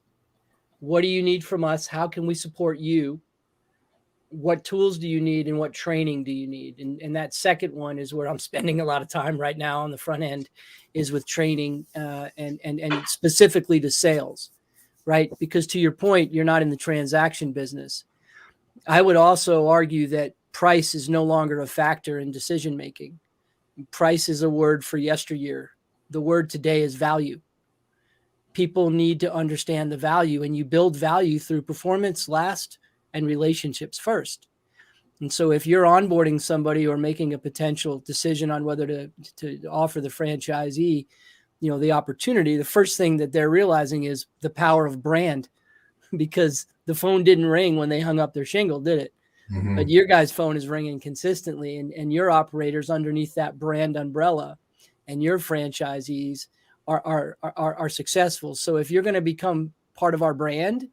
D: What do you need from us? How can we support you? What tools do you need, and what training do you need? And that second one is where I'm spending a lot of time right now on the front end, is with training and specifically to sales, right? Because to your point, you're not in the transaction business. I would also argue that price is no longer a factor in decision making. Price is a word for yesteryear. The word today is value. People need to understand the value, and you build value through performance last and relationships first. And so if you're onboarding somebody or making a potential decision on whether to offer the franchisee, the opportunity, the first thing that they're realizing is the power of brand, because the phone didn't ring when they hung up their shingle, did it?
A: Mhm.
D: But your guys' phone is ringing consistently, and your operators underneath that brand umbrella and your franchisees are successful. So if you're going to become part of our brand,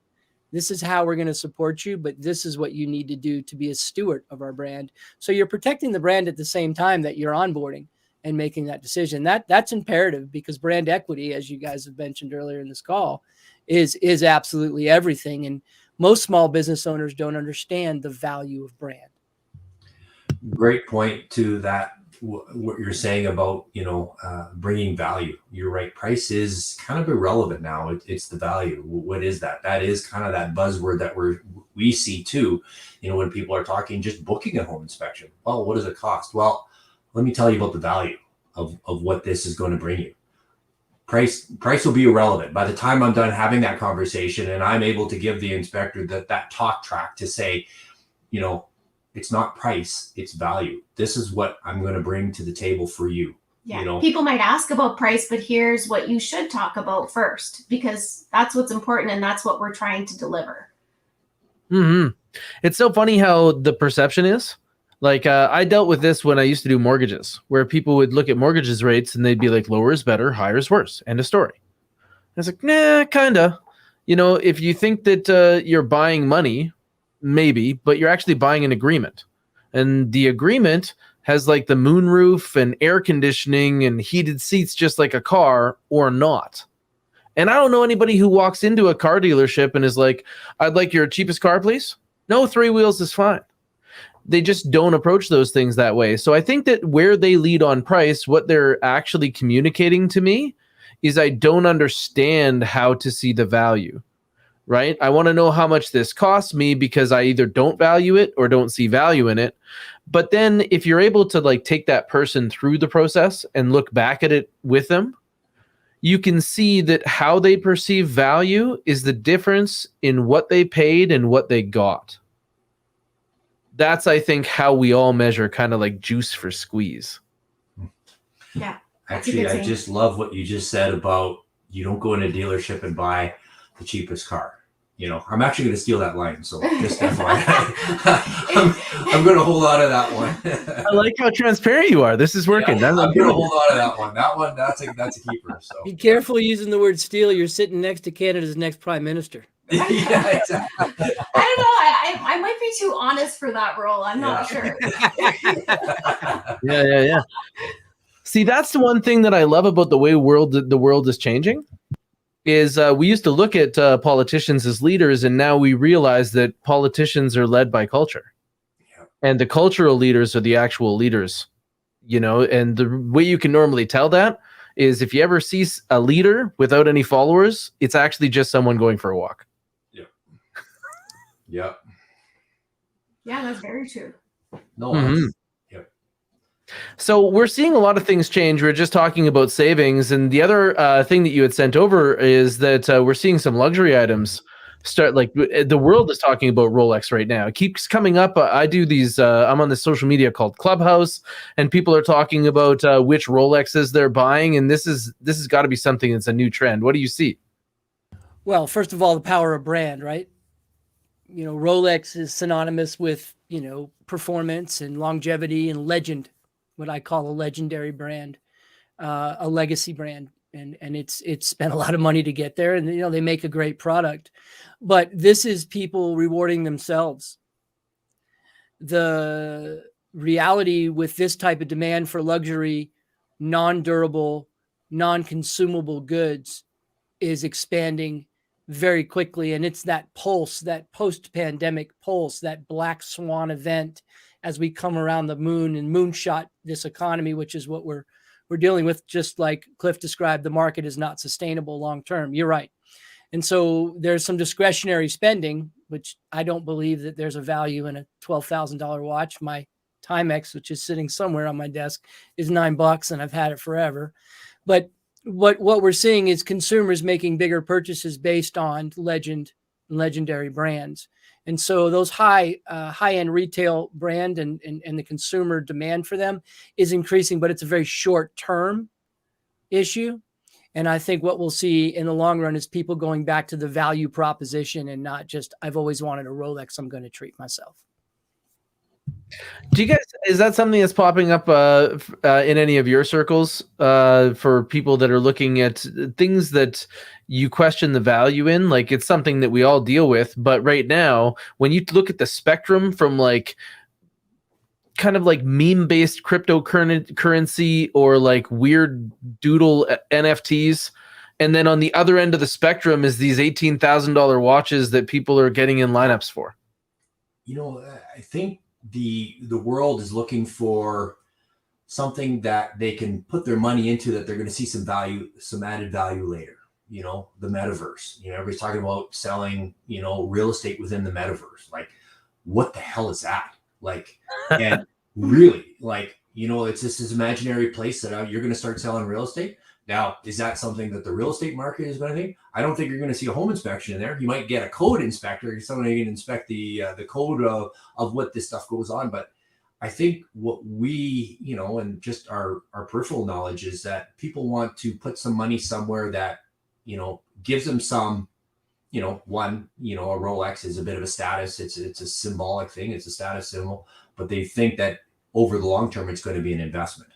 D: this is how we're going to support you, but this is what you need to do to be a steward of our brand. So you're protecting the brand at the same time that you're onboarding and making that decision. That's imperative, because brand equity, as you guys have mentioned earlier in this call, is absolutely everything. And most small business owners don't understand the value of brand.
A: Great point to that. What you're saying about, bringing value. You're right. Price is kind of irrelevant now. It's the value. What is that? That is kind of that buzzword that we see too. When people are talking, just booking a home inspection. Well, what does it cost? Well, let me tell you about the value of what this is going to bring you. Price will be irrelevant by the time I'm done having that conversation, and I'm able to give the inspector that talk track to say, it's not price, it's value. This is what I'm going to bring to the table for you.
B: Yeah. People might ask about price, but here's what you should talk about first, because that's what's important and that's what we're trying to deliver.
C: Mm-hmm. It's so funny how the perception is. Like I dealt with this when I used to do mortgages, where people would look at mortgages rates and they'd be like, lower is better, higher is worse. End of story. I was like, nah, kinda. If you think that you're buying money, maybe, but you're actually buying an agreement. And the agreement has like the moonroof and air conditioning and heated seats just like a car, or not. And I don't know anybody who walks into a car dealership and is like, I'd like your cheapest car, please. No, 3 wheels is fine. They just don't approach those things that way. So I think that where they lead on price, what they're actually communicating to me is I don't understand how to see the value. Right? I want to know how much this costs me because I either don't value it or don't see value in it. But then if you're able to like take that person through the process and look back at it with them, you can see that how they perceive value is the difference in what they paid and what they got. That's, I think, how we all measure kind of like juice for squeeze.
B: Yeah.
A: Actually, I just love what you just said about you don't go in a dealership and buy the cheapest car. I'm actually going to steal that line. So just FYI, I'm going to hold on to that one.
C: I like how transparent you are. This is working.
A: Yeah, I'm going to hold on to that one. That one, that's a keeper. So
D: be careful using the word steal. You're sitting next to Canada's next prime minister.
A: Yeah, exactly.
B: I don't know. I might be too honest for that role. I'm not sure.
C: Yeah. See, that's the one thing that I love about the way the world is changing. Is we used to look at politicians as leaders, and now we realize that politicians are led by culture. Yeah. And the cultural leaders are the actual leaders, and the way you can normally tell that is if you ever see a leader without any followers, it's actually just someone going for a walk.
A: Yeah.
B: Yeah, that's very true.
A: No,
C: So we're seeing a lot of things change. We're just talking about savings. And the other thing that you had sent over is that we're seeing some luxury items start, like the world is talking about Rolex right now. It keeps coming up. I do these, I'm on this social media called Clubhouse, and people are talking about which Rolexes they're buying. And this has got to be something that's a new trend. What do you see?
D: Well, first of all, the power of brand, right? Rolex is synonymous with, performance and longevity and legend. What I call a legendary brand, a legacy brand. And it's spent a lot of money to get there, and they make a great product, but this is people rewarding themselves. The reality with this type of demand for luxury, non-durable, non-consumable goods is expanding very quickly. And it's that pulse, that post-pandemic pulse, that black swan event as we come around the moon and moonshot this economy, which is what we're dealing with. Just like Cliff described, the market is not sustainable long-term. You're right. And so there's some discretionary spending, which I don't believe that there's a value in a $12,000 watch. My Timex, which is sitting somewhere on my desk, is $9 and I've had it forever. But what we're seeing is consumers making bigger purchases based on legendary brands. And so those high-end retail brand and the consumer demand for them is increasing, but it's a very short-term issue. And I think what we'll see in the long run is people going back to the value proposition and not just, I've always wanted a Rolex, I'm going to treat myself.
C: Do you guys, is that something that's popping up in any of your circles for people that are looking at things that you question the value in? Like, it's something that we all deal with, but right now, when you look at the spectrum from like kind of like meme-based cryptocurrency or like weird doodle NFTs, and then on the other end of the spectrum is these $18,000 watches that people are getting in lineups for.
A: You know, I think the world is looking for something that they can put their money into, that they're going to see some value, some added value later. You know, the metaverse. You know, everybody's talking about selling, you know, real estate within the metaverse. Like, what the hell is that? Like, and really, like, you know, it's just this imaginary place that you're going to start selling real estate. Now, is that something that the real estate market is going to think? I don't think you're going to see a home inspection in there. You might get a code inspector, someone who can inspect the code of what this stuff goes on. But I think what we, you know, and just our peripheral knowledge is that people want to put some money somewhere that, you know, gives them some, you know, one, you know, a Rolex is a bit of a status. It's a symbolic thing. It's a status symbol, but they think that over the long term, it's going to be an investment.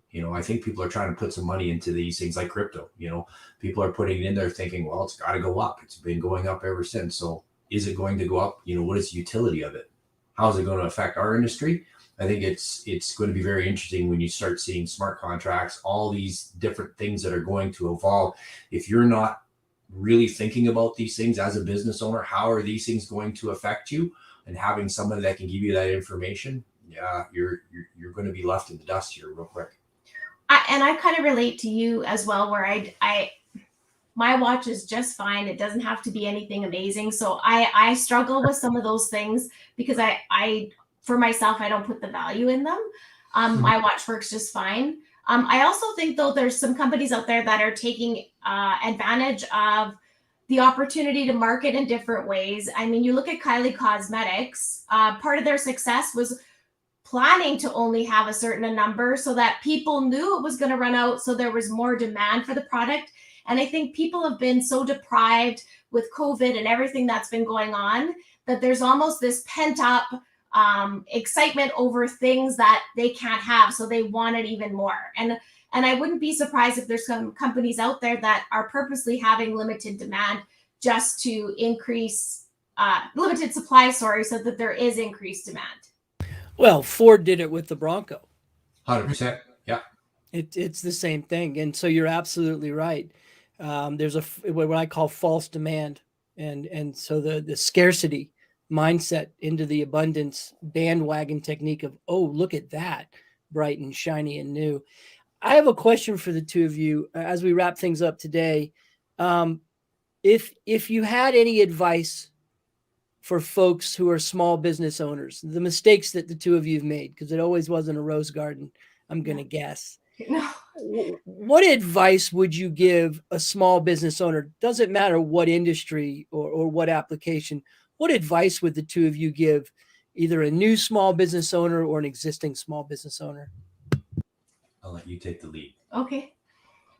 A: You know, I think people are trying to put some money into these things like crypto. You know, people are putting it in there thinking, well, it's got to go up. It's been going up ever since. So is it going to go up? You know, what is the utility of it? How is it going to affect our industry? I think it's going to be very interesting when you start seeing smart contracts, all these different things that are going to evolve. If you're not really thinking about these things as a business owner, how are these things going to affect you? And having somebody that can give you that information, yeah, you're going to be left in the dust here real quick.
B: And I kind of relate to you as well, where I my watch is just fine. It doesn't have to be anything amazing. So I struggle with some of those things because I for myself, I don't put the value in them. My watch works just fine. I also think, though, there's some companies out there that are taking advantage of the opportunity to market in different ways. I mean, you look at Kylie Cosmetics, part of their success was planning to only have a certain number so that people knew it was going to run out, so there was more demand for the product. And I think people have been so deprived with COVID and everything that's been going on that there's almost this pent up excitement over things that they can't have, so they want it even more. And I wouldn't be surprised if there's some companies out there that are purposely having limited demand just to increase limited supply, so that there is increased demand. Well,
D: Ford did it with the Bronco.
A: 100%. Yeah.
D: It's the same thing. And so you're absolutely right. There's what I call false demand. And so the scarcity mindset into the abundance bandwagon technique of, oh, look at that, bright and shiny and new. I have a question for the two of you as we wrap things up today. If you had any advice for folks who are small business owners, the mistakes that the two of you have made, because it always wasn't a rose garden, I'm going to guess.
B: No.
D: What advice would you give a small business owner? Doesn't matter what industry or what application. What advice would the two of you give either a new small business owner or an existing small business owner?
A: I'll let you take the lead.
B: Okay.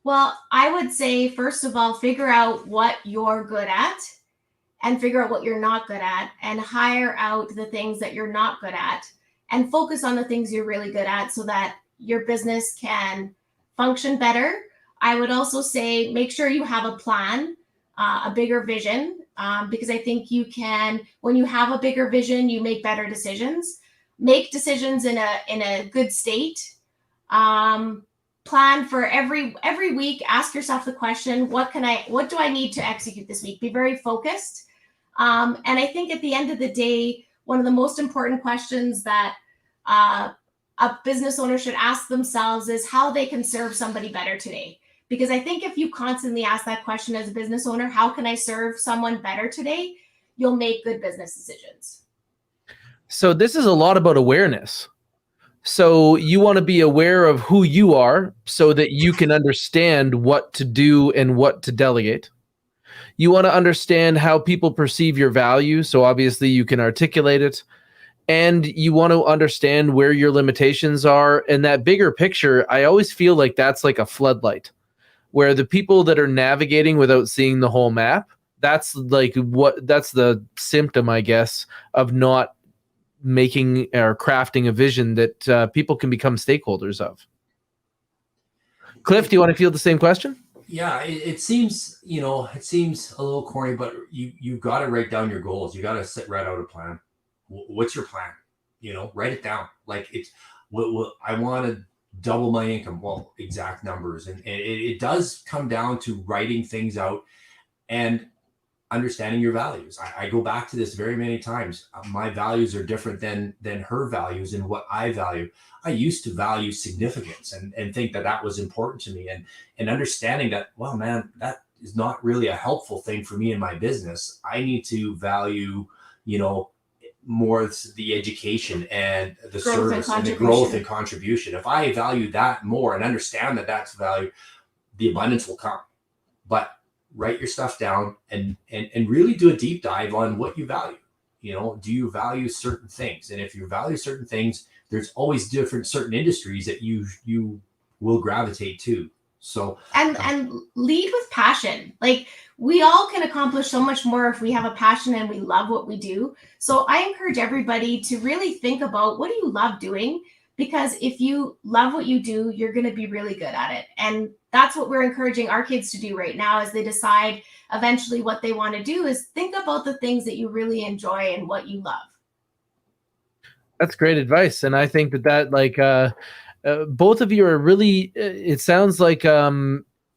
B: Well, I would say, first of all, figure out what you're good at and figure out what you're not good at, and hire out the things that you're not good at and focus on the things you're really good at so that your business can function better. I would also say, make sure you have a plan, a bigger vision, because I think you can, when you have a bigger vision, you make better decisions. Make decisions in a good state. Plan for every week. Ask yourself the question, what do I need to execute this week? Be very focused. And I think at the end of the day, one of the most important questions that a business owner should ask themselves is how they can serve somebody better today. Because I think if you constantly ask that question as a business owner, how can I serve someone better today? You'll make good business decisions.
C: So this is a lot about awareness. So you want to be aware of who you are so that you can understand what to do and what to delegate. You want to understand how people perceive your value, so obviously you can articulate it. And you want to understand where your limitations are. And that bigger picture, I always feel like that's like a floodlight, where the people that are navigating without seeing the whole map, that's the symptom, I guess, of not making or crafting a vision that people can become stakeholders of. Cliff, do you want to field the same question?
A: Yeah, it seems, it seems a little corny, but you've got to write down your goals. You got to write out a plan. What's your plan? Write it down. Like I want to double my income. Well, exact numbers. And it does come down to writing things out and understanding your values. I go back to this very many times. My values are different than her values and what I value. I used to value significance and think that was important to me, and understanding that, well, man, that is not really a helpful thing for me in my business. I need to value, more the education and the service and the growth and contribution. If I value that more and understand that that's value, the abundance will come. But write your stuff down and really do a deep dive on what you value. Do you value certain things? And if you value certain things, there's always certain industries that you will gravitate to. So
B: and lead with passion. Like, we all can accomplish so much more if we have a passion and we love what we do. So I encourage everybody to really think about, what do you love doing? Because if you love what you do, you're going to be really good at it. And that's what we're encouraging our kids to do right now as they decide eventually what they want to do, is think about the things that you really enjoy and what you love.
C: That's great advice. And I think that both of you are really, it sounds like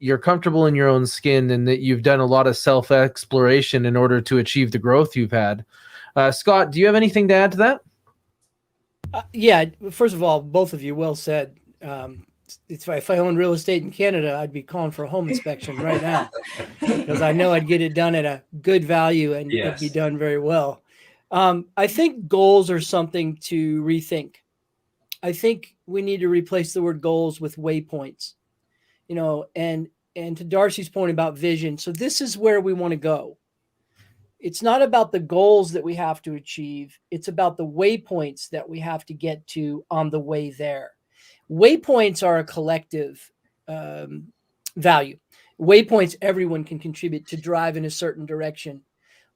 C: you're comfortable in your own skin and that you've done a lot of self-exploration in order to achieve the growth you've had. Scott, do you have anything to add to that?
D: Yeah, first of all, both of you well said. If I owned real estate in Canada, I'd be calling for a home inspection right now, because I know I'd get it done at a good value and it'd be done very well. I think goals are something to rethink. I think we need to replace the word goals with waypoints, and to Darci's point about vision. So this is where we want to go. It's not about the goals that we have to achieve. It's about the waypoints that we have to get to on the way there. Waypoints are a collective value. Waypoints, everyone can contribute to drive in a certain direction.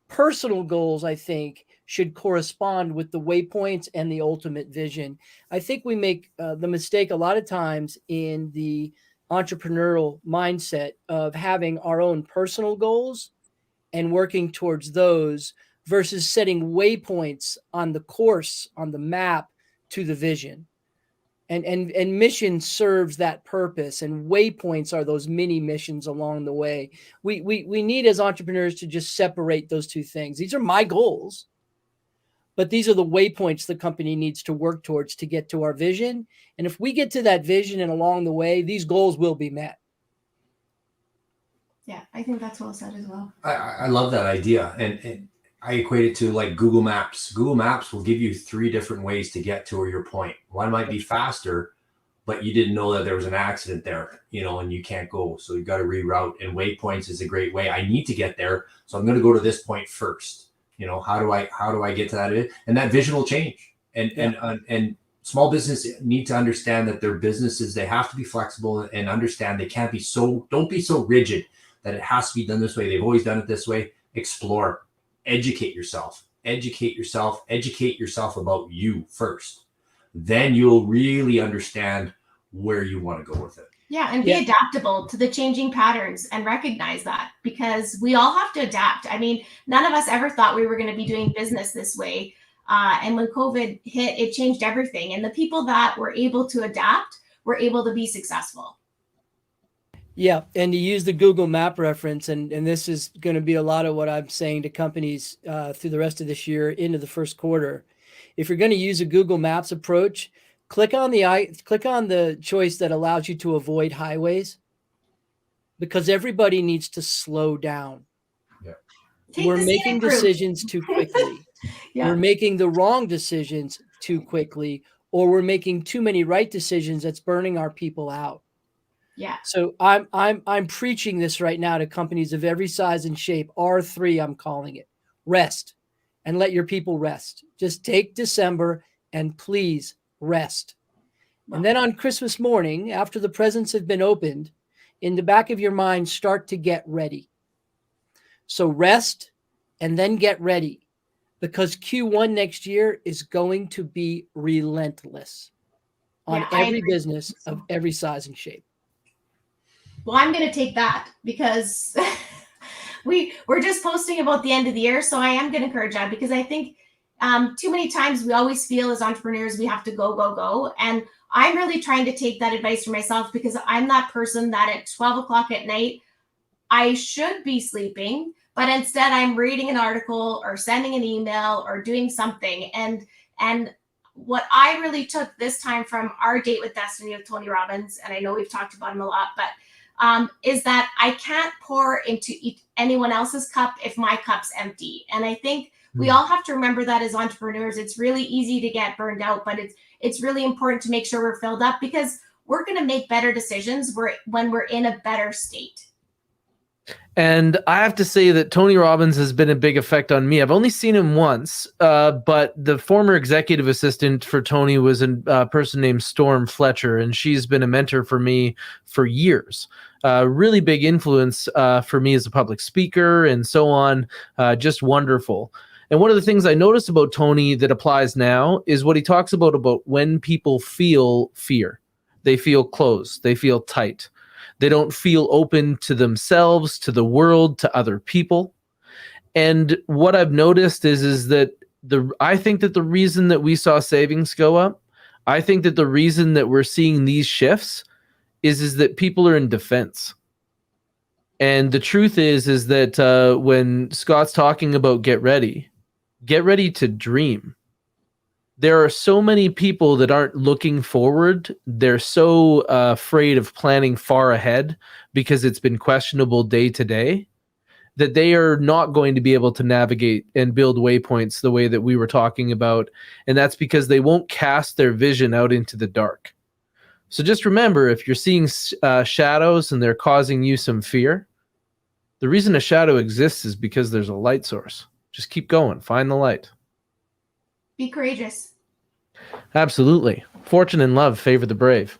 D: Personal goals, I think, should correspond with the waypoints and the ultimate vision. I think we make the mistake a lot of times in the entrepreneurial mindset of having our own personal goals and working towards those versus setting waypoints on the course, on the map to the vision. And mission serves that purpose, and waypoints are those mini missions along the way. We need, as entrepreneurs, to just separate those two things. These are my goals, but these are the waypoints the company needs to work towards to get to our vision. And if we get to that vision and along the way, these goals will be met.
B: Yeah, I think that's well said as well.
A: I love that idea. And I equate it to like Google Maps. Google Maps will give you 3 different ways to get to your point. One might be faster, but you didn't know that there was an accident there, and you can't go. So you got to reroute, and waypoints is a great way. I need to get there, so I'm going to go to this point first. How do I get to that? And that vision will change. And small business need to understand that their businesses, they have to be flexible and understand they can't be don't be so rigid that it has to be done this way. They've always done it this way. Explore. Educate yourself about you first. Then you'll really understand where you want to go with it.
B: Yeah, and be adaptable to the changing patterns and recognize that, because we all have to adapt. I mean, none of us ever thought we were going to be doing business this way. And when COVID hit, it changed everything. And the people that were able to adapt were able to be successful.
D: Yeah, and to use the Google Map reference, and this is going to be a lot of what I'm saying to companies through the rest of this year into the first quarter. If you're going to use a Google Maps approach, click on the choice that allows you to avoid highways, because everybody needs to slow down.
A: Yeah.
D: We're making decisions too quickly. We're making the wrong decisions too quickly, or we're making too many right decisions that's burning our people out.
B: Yeah.
D: So I'm preaching this right now to companies of every size and shape. R3, I'm calling it. Rest and let your people rest. Just take December and please rest. And then on Christmas morning, after the presents have been opened, in the back of your mind, start to get ready. So rest and then get ready, because Q1 next year is going to be relentless on every business of every size and shape.
B: Well, I'm going to take that, because we're just posting about the end of the year. So I am going to encourage that, because I think too many times we always feel as entrepreneurs we have to go, go, go. And I'm really trying to take that advice for myself, because I'm that person that at 12 o'clock at night, I should be sleeping, but instead I'm reading an article or sending an email or doing something. And what I really took this time from our Date with Destiny with Tony Robbins, and I know we've talked about him a lot, but is that I can't pour into anyone else's cup if my cup's empty. And I think we all have to remember that as entrepreneurs. It's really easy to get burned out, but it's really important to make sure we're filled up, because we're going to make better decisions when we're in a better state.
C: And I have to say that Tony Robbins has been a big effect on me. I've only seen him once, but the former executive assistant for Tony was a person named Storm Fletcher, and she's been a mentor for me for years. Really big influence for me as a public speaker and so on. Just wonderful. And one of the things I noticed about Tony that applies now is what he talks about when people feel fear. They feel closed. They feel tight. They don't feel open to themselves, to the world, to other people. And what I've noticed is that I think that the reason that we saw savings go up, I think that the reason that we're seeing these shifts is that people are in defense. And the truth is that when Scott's talking about get ready to dream. There are so many people that aren't looking forward. They're so afraid of planning far ahead because it's been questionable day to day, that they are not going to be able to navigate and build waypoints the way that we were talking about. And that's because they won't cast their vision out into the dark. So just remember, if you're seeing shadows and they're causing you some fear, the reason a shadow exists is because there's a light source. Just keep going. Find the light.
B: Be courageous.
C: Absolutely. Fortune and love favor the brave.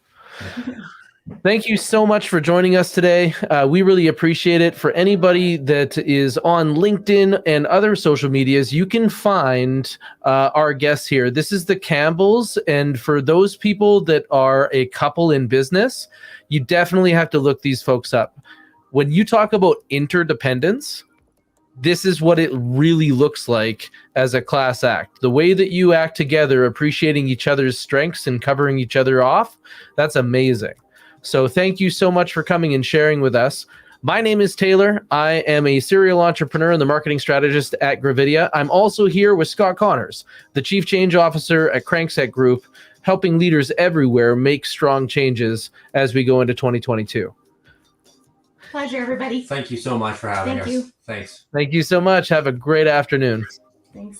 C: Thank you so much for joining us today. We really appreciate it. For anybody that is on LinkedIn and other social medias, you can find our guests here. This is the Campbells. And for those people that are a couple in business, you definitely have to look these folks up. When you talk about interdependence, this is what it really looks like as a class act. The way that you act together, appreciating each other's strengths and covering each other off, that's amazing. So thank you so much for coming and sharing with us. My name is Taylor. I am a serial entrepreneur and the marketing strategist at Gravidia. I'm also here with Scott Connors, the Chief Change Officer at Crankset Group, helping leaders everywhere make strong changes as we go into 2022.
B: Pleasure, everybody.
A: Thank you so much for having us.
B: Thank you.
A: Thanks.
C: Thank you so much. Have a great afternoon.
B: Thanks.